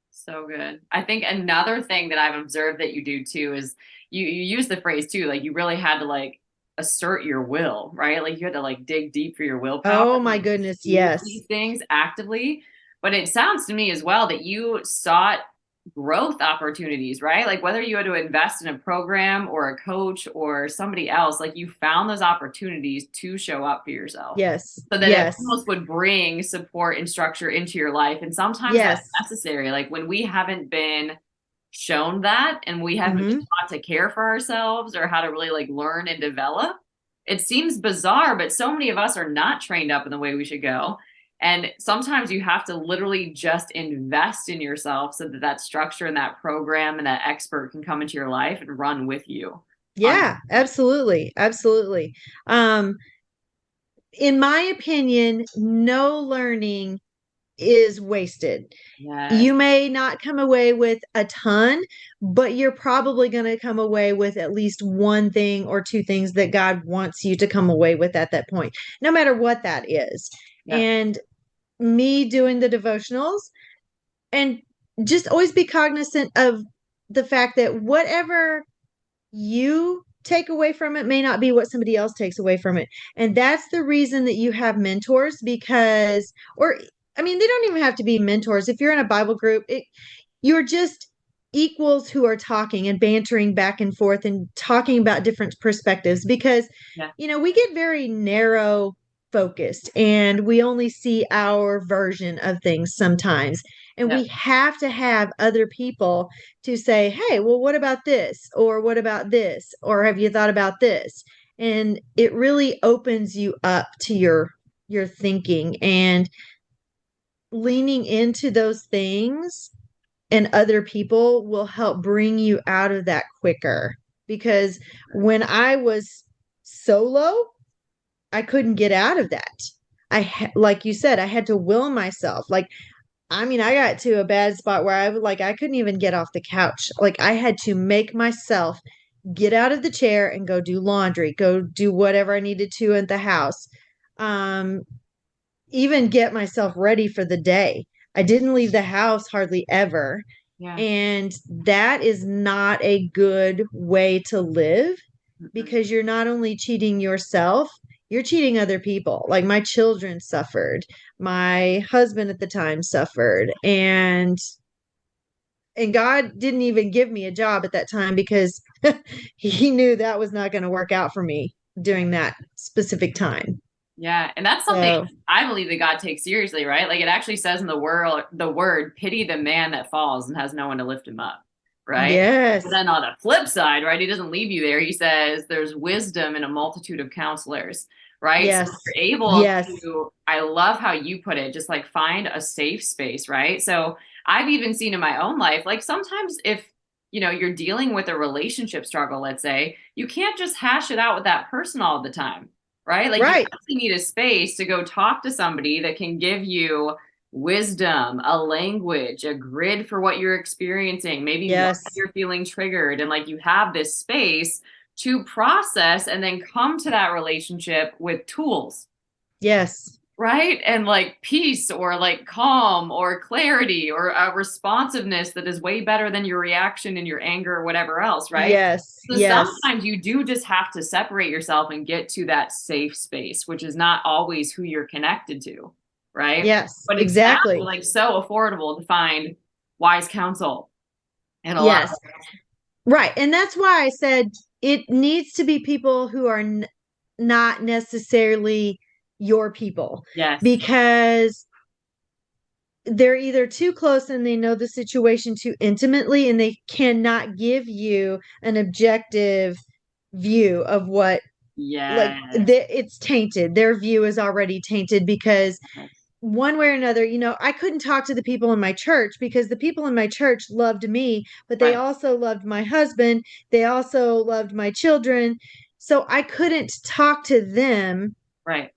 So good. I think another thing that I've observed that you do too is you use the phrase too, like you really had to like assert your will, right? Like you had to like dig deep for your willpower Oh and my like goodness, choose yes. these things actively. But it sounds to me as well that you sought growth opportunities, right? Like whether you had to invest in a program or a coach or somebody else, like you found those opportunities to show up for yourself Yes. so that it Yes. almost would bring support and structure into your life. And sometimes that's Yes. necessary. Like when we haven't been shown that and we haven't been Mm-hmm. taught to care for ourselves or how to really like learn and develop, it seems bizarre, but so many of us are not trained up in the way we should go. And sometimes you have to literally just invest in yourself so that that structure and that program and that expert can come into your life and run with you on Yeah, absolutely. Absolutely. Um, in my opinion, no learning is wasted. yes, You may not come away with a ton, but you're probably going to come away with at least one thing or two things that God wants you to come away with at that point, no matter what that is. yeah, And me doing the devotionals, and just always be cognizant of the fact that whatever you take away from it may not be what somebody else takes away from it. And that's the reason that you have mentors, because, or, I mean, they don't even have to be mentors. If you're in a Bible group, you're just equals who are talking and bantering back and forth and talking about different perspectives, because, yeah, we get very narrow focused and we only see our version of things sometimes. And yeah. we have to have other people to say, hey, well, what about this? Or what about this? Or have you thought about this? And it really opens you up to your thinking, and leaning into those things and other people will help bring you out of that quicker. Because when I was solo, I couldn't get out of that. Like you said, I had to will myself. Like, I mean, I got to a bad spot where I would like, I couldn't even get off the couch. Like, I had to make myself get out of the chair and go do laundry, go do whatever I needed to at the house. Um, Even get myself ready for the day. I didn't leave the house hardly ever. Yeah. And that is not a good way to live Mm-mm. because you're not only cheating yourself, you're cheating other people. Like my children suffered, my husband at the time suffered, and God didn't even give me a job at that time because he knew that was not going to work out for me during that specific time. Yeah, and that's something So, I believe that God takes seriously, right? Like it actually says in the word, pity the man that falls and has no one to lift him up, right? But yes, then on the flip side, right, he doesn't leave you there. He says there's wisdom in a multitude of counselors, right? So yes, you're able yes, to, I love how you put it, just like find a safe space, right? So I've even seen in my own life, like sometimes if you're dealing with a relationship struggle, let's say, you can't just hash it out with that person all the time, right? Like you right. actually need a space to go talk to somebody that can give you wisdom, a language, a grid for what you're experiencing, maybe why Yes, you're feeling triggered. And like you have this space to process and then come to that relationship with tools, yes, right? And like peace or like calm or clarity or a responsiveness that is way better than your reaction and your anger or whatever else, right? yes, So yes, sometimes you do just have to separate yourself and get to that safe space, which is not always who you're connected to, right? yes, But it's sadly exactly. like so affordable to find wise counsel in a lot Yes, of right. And that's why I said it needs to be people who are not necessarily your people yes, because they're either too close and they know the situation too intimately and they cannot give you an objective view of what like yes, it's tainted. Their view is already tainted because one way or another, I couldn't talk to the people in my church because the people in my church loved me, but they right, also loved my husband. They also loved my children. So I couldn't talk to them right.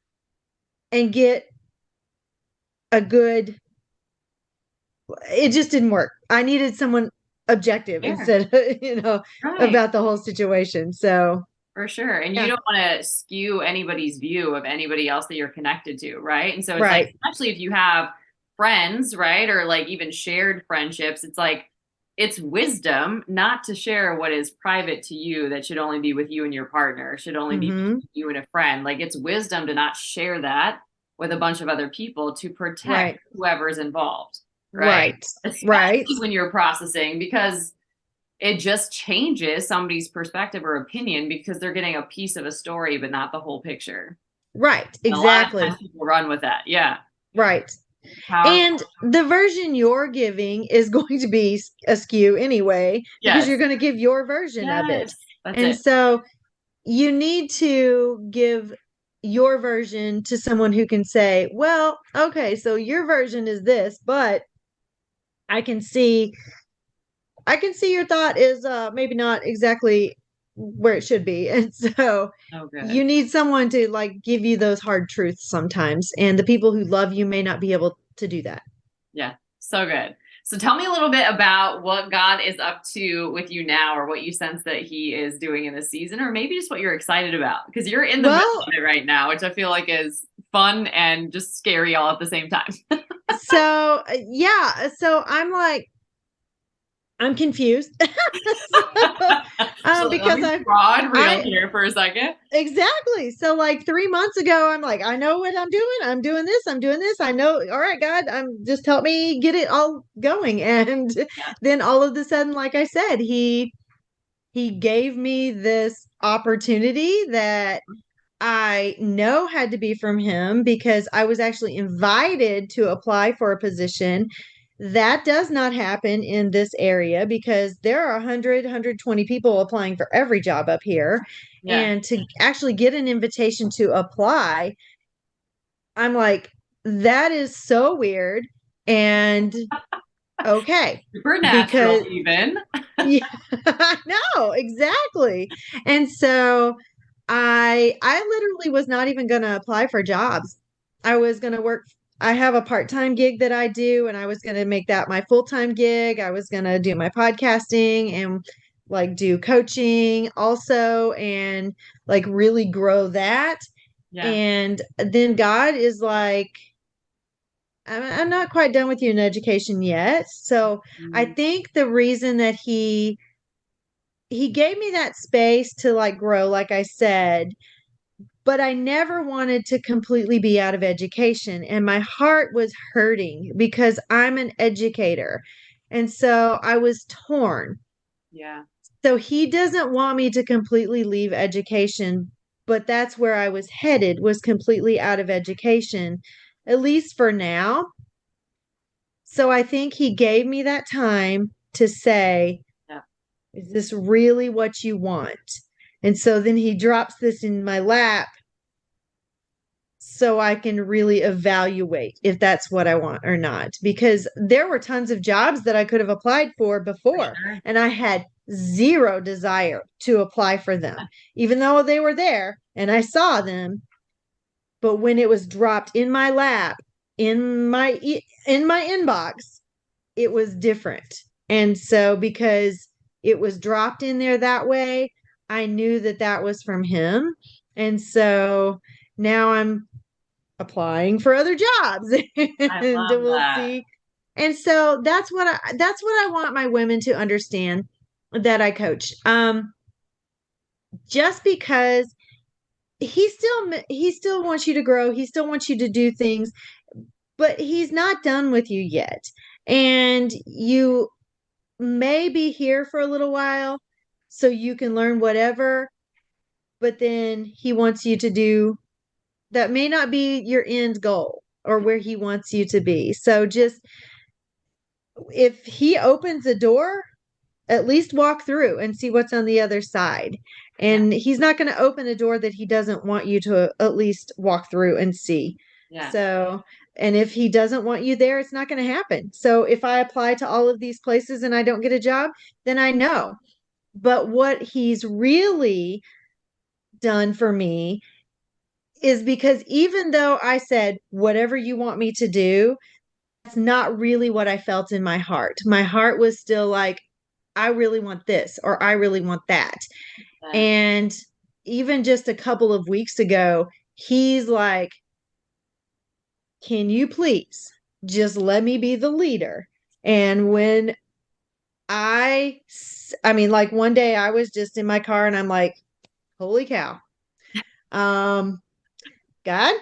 and get a good, it just didn't work. I needed someone objective Fair, instead of, right. about the whole situation. So, For sure. And you yeah, don't want to skew anybody's view of anybody else that you're connected to, right? And so it's like, right. especially if you have friends, right? Or like even shared friendships, it's like, it's wisdom not to share what is private to you that should only be with you and your partner, should only be Hmm. between you and a friend. Like it's wisdom to not share that with a bunch of other people to protect Right. whoever's involved, right? Right. Right. Especially when you're processing, because it just changes somebody's perspective or opinion because they're getting a piece of a story, but not the whole picture. Right. And a lot of Exactly. times people run with that. Yeah. Right. Powerful. And the version you're giving is going to be askew anyway, because Yes. you're going to give your version of it. Yes. That's And it. so you need to give your version to someone who can say, well, okay, so your version is this, but I can see I can see your thought is maybe not exactly where it should be. And so Oh, good. you need someone to like give you those hard truths sometimes. And the people who love you may not be able to do that. Yeah. So good. So tell me a little bit about what God is up to with you now, or what you sense that He is doing in this season, or maybe just what you're excited about, because you're in the middle Well, of it right now, which I feel like is fun and just scary all at the same time. so yeah, so I'm like, I'm confused. So let Because me broad real I here for a second. exactly. So like 3 months ago, I'm like, I know what I'm doing. I'm doing this. I'm doing this. I know. All right, God, just help me get it all going. And Yeah. then all of a sudden, like I said, he gave me this opportunity that I know had to be from him because I was actually invited to apply for a position. That does not happen in this area because there are 120 people applying for every job up here. Yeah. And to actually get an invitation to apply, I'm like, that is so weird. And okay, Supernatural, because even. yeah, I know exactly. And so I literally was not even going to apply for jobs. I was going to work. I have a part-time gig that I do, and I was going to make that my full-time gig. I was going to do my podcasting and like do coaching also and like really grow that. Yeah. And then God is like, I'm not quite done with you in education yet. So I Mm, think the reason that he gave me that space to like grow, like I said, but I never wanted to completely be out of education. And my heart was hurting because I'm an educator. And so I was torn. yeah. So he doesn't want me to completely leave education, but that's where I was headed, was completely out of education, at least for now. So I think he gave me that time to say, Yeah. is this really what you want? And so then he drops this in my lap so I can really evaluate if that's what I want or not. Because there were tons of jobs that I could have applied for For before, sure. and I had zero desire to apply for them, even though they were there and I saw them. But when it was dropped in my lap, in my inbox, it was different. And so because it was dropped in there that way, I knew that that was from him. And so now I'm applying for other jobs I and love we'll that. see. And so that's what I want my women to understand that I coach. Just because he still wants you to grow, he still wants you to do things, but he's not done with you yet. And you may be here for a little while so you can learn whatever, but then he wants you to do that may not be your end goal or where he wants you to be. So just if he opens a door, at least walk through and see what's on the other side. Yeah. And he's not going to open a door that he doesn't want you to at least walk through and see. Yeah. So, and if he doesn't want you there, it's not going to happen. So if I apply to all of these places and I don't get a job, then I know. But what he's really done for me is because even though I said, whatever you want me to do, that's not really what I felt in my heart. My heart was still like, I really want this or I really want that. Yeah. And even just a couple of weeks ago, he's like, can you please just let me be the leader? And when I mean, like one day I was just in my car and I'm like, holy cow. Um, God,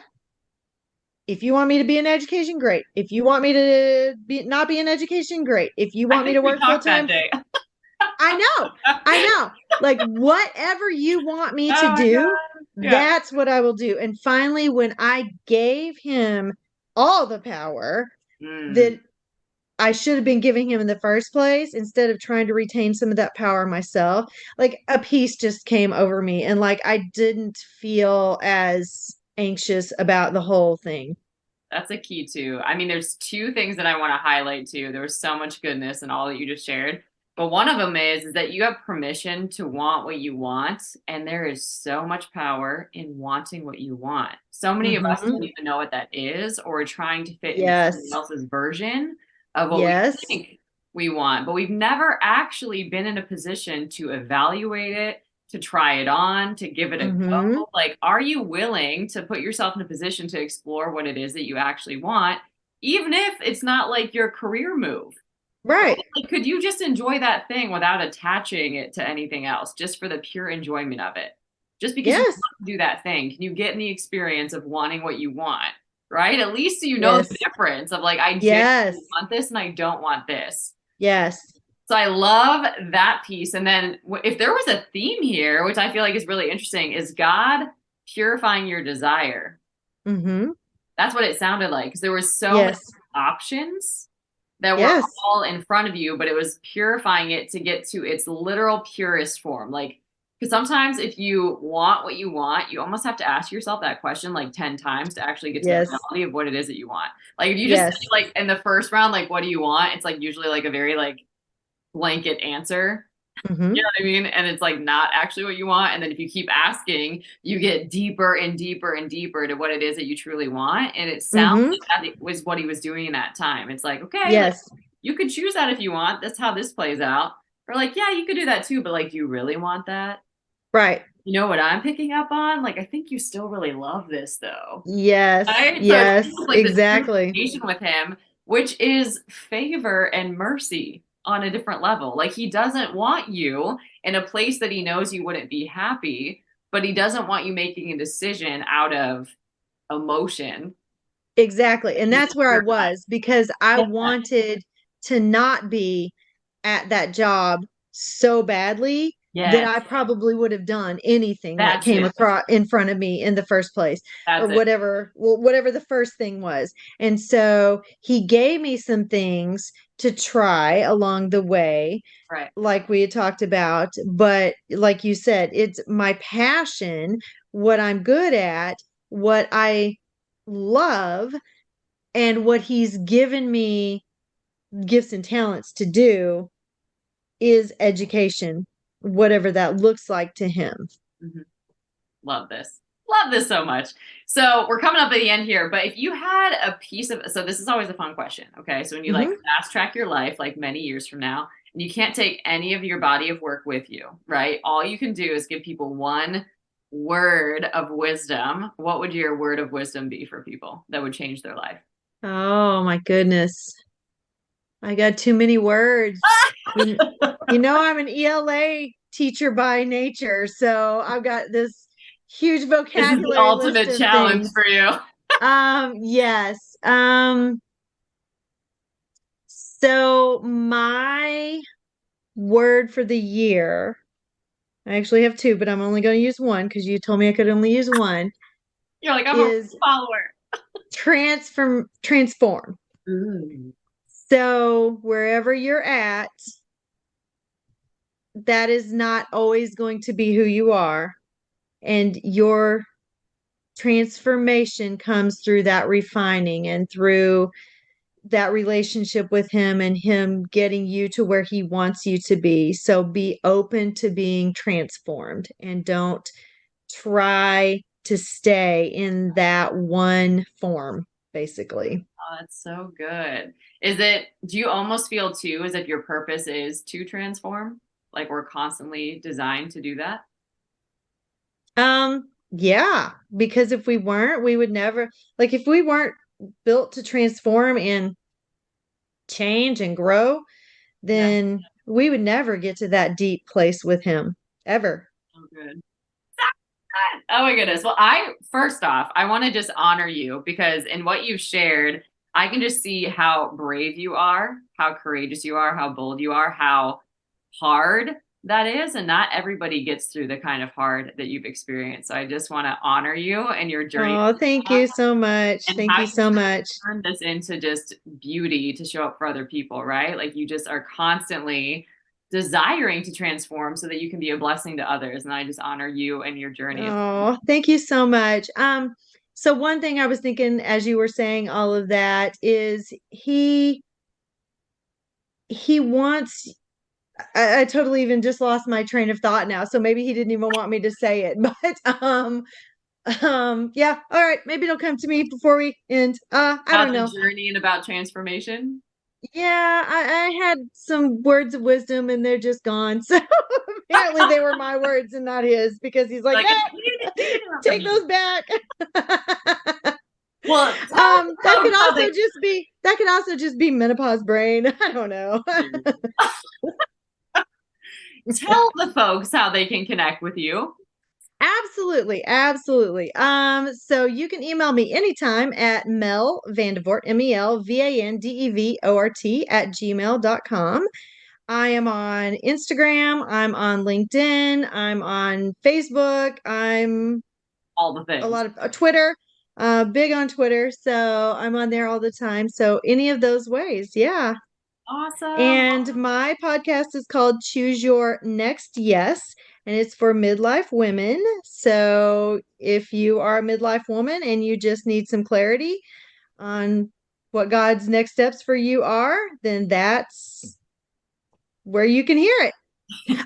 if you want me to be in education, great. If you want me to be not be in education, great. If you I want me think to we work full talked that time, day. I know, I know. Like whatever you want me to Oh my do, God. Yeah. that's what I will do. And finally, when I gave him all the power Mm, that I should have been giving him in the first place, instead of trying to retain some of that power myself, like a peace just came over me. And like I didn't feel as anxious about the whole thing. that's a key too. I mean, there's two things that I want to highlight too. There was so much goodness in all that you just shared. But one of them is that you have permission to want what you want. And there is so much power in wanting what you want. So many of us Mm-hmm. don't even know what that is, or we're trying to fit into somebody Yes. else's version of what we Yes. think we want. But we've never actually been in a position to evaluate it, to try it on, to give it a Mm-hmm. go. Like, are you willing to put yourself in a position to explore what it is that you actually want, even if it's not like your career move? Right? Right. Like, could you just enjoy that thing without attaching it to anything else, just for the pure enjoyment of it? Just because you Yes. want to do that thing, can you get in the experience of wanting what you want? Right? At least so you know the Yes. difference of like, I Yes. genuinely want this and I don't want this. Yes. So I love that piece. And then if there was a theme here, which I feel like is really interesting, is God purifying your desire. Mm-hmm. That's what it sounded like because there were so many Yes. options that were Yes. all in front of you, but it was purifying it to get to its literal purest form. Like, because sometimes if you want what you want, you almost have to ask yourself that question like 10 times to actually get to the Yes. reality of what it is that you want. Like, if you just say, Yes. like, in the first round, like, what do you want? It's like usually like a very like blanket answer. Mm-hmm. You know what I mean? And it's like not actually what you want. And then if you keep asking, you get deeper and deeper and deeper to what it is that you truly want. And it sounds Mm-hmm. like that was what he was doing in that time. It's like, okay, like Yes. you could choose that if you want. That's how this plays out. Or like, yeah, you could do that too, but like, do you really want that? Right. You know what I'm picking up on? Like, I think you still really love this though. Yes. Right? So it's Yes. almost like the Exactly. transformation with him, which is favor and mercy on a different level. Like he doesn't want you in a place that he knows you wouldn't be happy, but he doesn't want you making a decision out of emotion. Exactly. And that's where I was because I wanted to not be at that job so badly that Yes, I probably would have done anything that that's came it. across in front of me in the first place or That's it. whatever, well, whatever the first thing was. And so he gave me some things to try along the way, Right. like we had talked about. But like you said, it's my passion, what I'm good at, what I love, and what he's given me gifts and talents to do is education, whatever that looks like to him. Mhm. Love this. Love this so much. So we're coming up at the end here, but if you had a piece of, so this is always a fun question. Okay. So when you like Mm-hmm. fast track your life, like many years from now, and you can't take any of your body of work with you, right? All you can do is give people one word of wisdom. What would your word of wisdom be for people that would change their life? Oh my goodness. I got too many words. You, you know, I'm an ELA teacher by nature, so I've got this huge This is the vocabulary list ultimate of challenge things. for you. Yes. So my word for the year, I actually have two, but I'm only going to use one because you told me I could only use one, You're like, I'm a is follower. transform. Ooh. So wherever you're at, that is not always going to be who you are. And your transformation comes through that refining and through that relationship with him and him getting you to where he wants you to be. So be open to being transformed and don't try to stay in that one form, basically. Oh, that's so good. Is it, do you almost feel too as if your purpose is to transform? Like we're constantly designed to do that? Yeah, because if we weren't, we would never, like, if we weren't built to transform and change and grow, Yeah. then we would never get to that deep place with him ever. Oh, good. Oh my goodness. Well, I first off, I want to just honor you because in what you've shared, I can just see how brave you are, how courageous you are, how bold you are, how hard that is. And not everybody gets through the kind of hard that you've experienced. So I just want to honor you and your journey Oh, thank you so much. and Thank how you you so much. turn this into just beauty to show up for other people, right? Like you just are constantly desiring to transform so that you can be a blessing to others. And I just honor you and your journey. Oh, thank you so much. So one thing I was thinking as you were saying all of that is he wants I totally even just lost my train of thought now. So maybe he didn't even want me to say it. But yeah, all right, maybe it'll come to me before we end. I About don't the know. journey and about transformation. Yeah, I had some words of wisdom and they're just gone. So apparently they were my words and not his because he's like, Like, no, you didn't hear from take me. those back. Well, tell That could folks how also they just be menopause brain. I don't know. tell the folks how they can connect with you. Absolutely, absolutely. So you can email me anytime at Mel Vandevort, MELVANDEVORT at gmail.com. I am on Instagram, I'm on LinkedIn, I'm on Facebook, I'm All the a things. lot of Twitter, big on Twitter. So I'm on there all the time. So any of those ways, yeah. Awesome. And my podcast is called Choose Your Next Yes, and it's for midlife women. So if you are a midlife woman and you just need some clarity on what God's next steps for you are, then that's where you can hear it.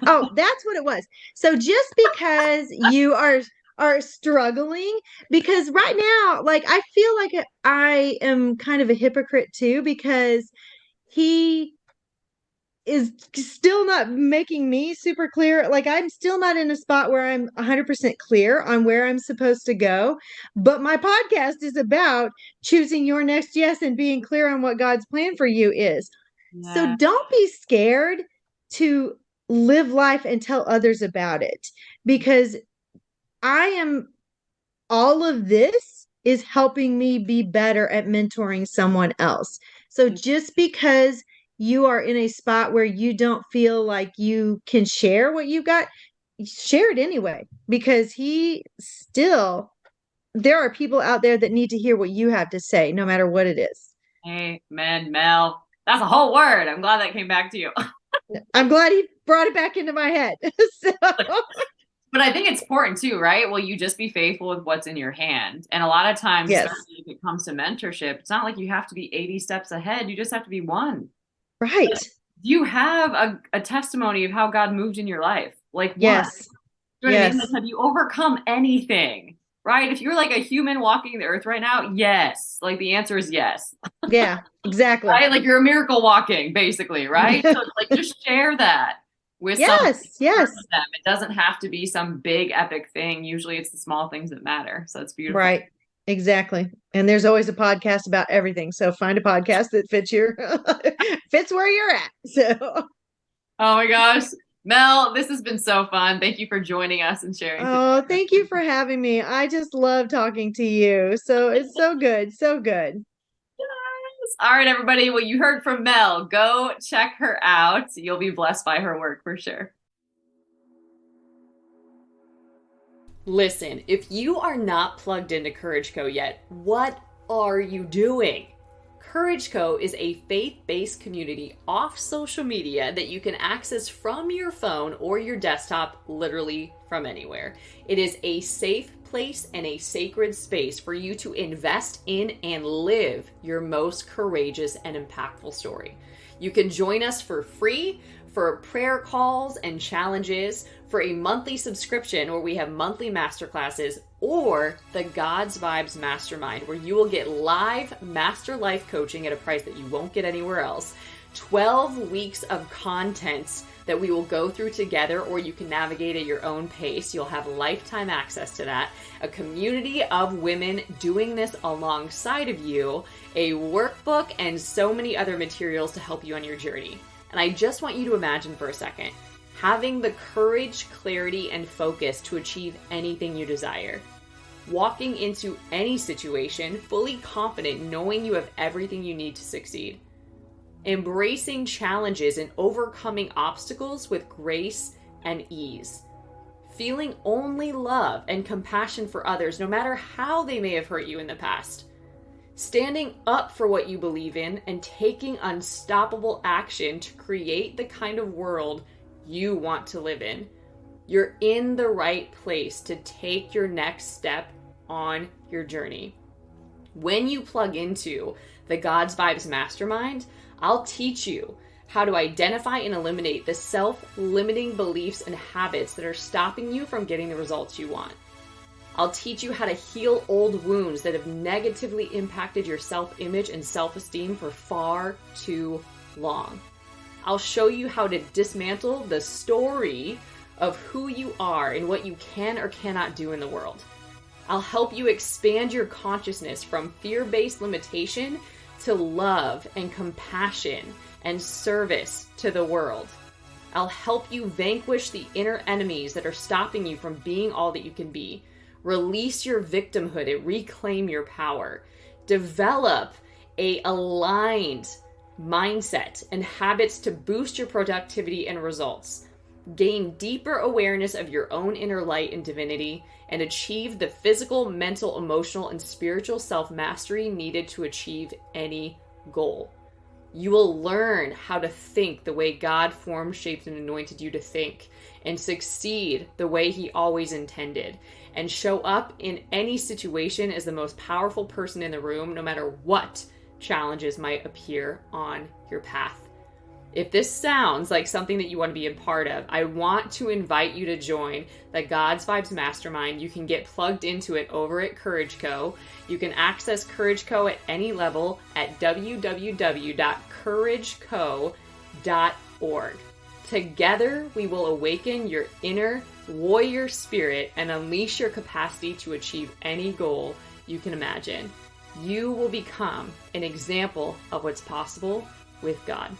Oh, that's what it was. So just because you are struggling, because right now, like I feel like I am kind of a hypocrite too, because he is still not making me super clear. Like I'm still not in a spot where I'm 100% clear on where I'm supposed to go. But my podcast is about choosing your next yes and being clear on what God's plan for you is. So Yeah. don't be scared to live life and tell others about it, because I am all of this is helping me be better at mentoring someone else. So just because you are in a spot where you don't feel like you can share what you got, share it anyway, because there are people out there that need to hear what you have to say, no matter what it is. Amen, Mel. That's a whole word. I'm glad that came back to you. I'm glad he brought it back into my head. So, But I think it's important too, right? Well, you just be faithful with what's in your hand. And a lot of times, yes, especially if it comes to mentorship, it's not like you have to be 80 steps ahead. You just have to be one. right. You have a testimony of how God moved in your life. Like what? Yes, You know what I mean? Like, yes. have you overcome anything? Right? If you're like a human walking the earth right now, yes. Like the answer is yes. Yeah, exactly. Right? Like you're a miracle walking, basically, right? So like just share that with someone. Yes, yes. Encourage them. It doesn't have to be some big epic thing. Usually it's the small things that matter. So it's beautiful. Right. Exactly. And there's always a podcast about everything. So find a podcast that fits where you're at. So, Oh my gosh. Mel, this has been so fun. Thank you for joining us and sharing today. oh, thank you for having me. I just love talking to you. So it's so good. So good. All right, everybody. Well, you heard from Mel. Go check her out. You'll be blessed by her work for sure. Listen, if you are not plugged into Courage Co yet, what are you doing? Courage Co is a faith-based community off social media that you can access from your phone or your desktop, literally from anywhere. It is a safe place and a sacred space for you to invest in and live your most courageous and impactful story. You can join us for free for prayer calls and challenges, for a monthly subscription where we have monthly masterclasses, or the God's Vibes Mastermind, where you will get live master life coaching at a price that you won't get anywhere else. 12 weeks of content that we will go through together, or you can navigate at your own pace. You'll have lifetime access to that. A community of women doing this alongside of you, a workbook, and so many other materials to help you on your journey. And I just want you to imagine for a second, having the courage, clarity, and focus to achieve anything you desire. Walking into any situation fully confident, knowing you have everything you need to succeed. Embracing challenges and overcoming obstacles with grace and ease. Feeling only love and compassion for others, no matter how they may have hurt you in the past. Standing up for what you believe in and taking unstoppable action to create the kind of world you want to live in. You're in the right place to take your next step on your journey. When you plug into the God's Vibes Mastermind, I'll teach you how to identify and eliminate the self-limiting beliefs and habits that are stopping you from getting the results you want. I'll teach you how to heal old wounds that have negatively impacted your self-image and self-esteem for far too long. I'll show you how to dismantle the story of who you are and what you can or cannot do in the world. I'll help you expand your consciousness from fear-based limitation to love and compassion and service to the world. I'll help you vanquish the inner enemies that are stopping you from being all that you can be. Release your victimhood and reclaim your power. Develop a aligned mindset and habits to boost your productivity and results. Gain deeper awareness of your own inner light and divinity, and achieve the physical, mental, emotional, and spiritual self-mastery needed to achieve any goal. You will learn how to think the way God formed, shaped, and anointed you to think, and succeed the way He always intended, and show up in any situation as the most powerful person in the room, no matter what challenges might appear on your path. If this sounds like something that you want to be a part of, I want to invite you to join the God's Vibes Mastermind. You can get plugged into it over at Courage Co. You can access Courage Co at any level at www.courageco.org. Together, we will awaken your inner warrior spirit and unleash your capacity to achieve any goal you can imagine. You will become an example of what's possible with God.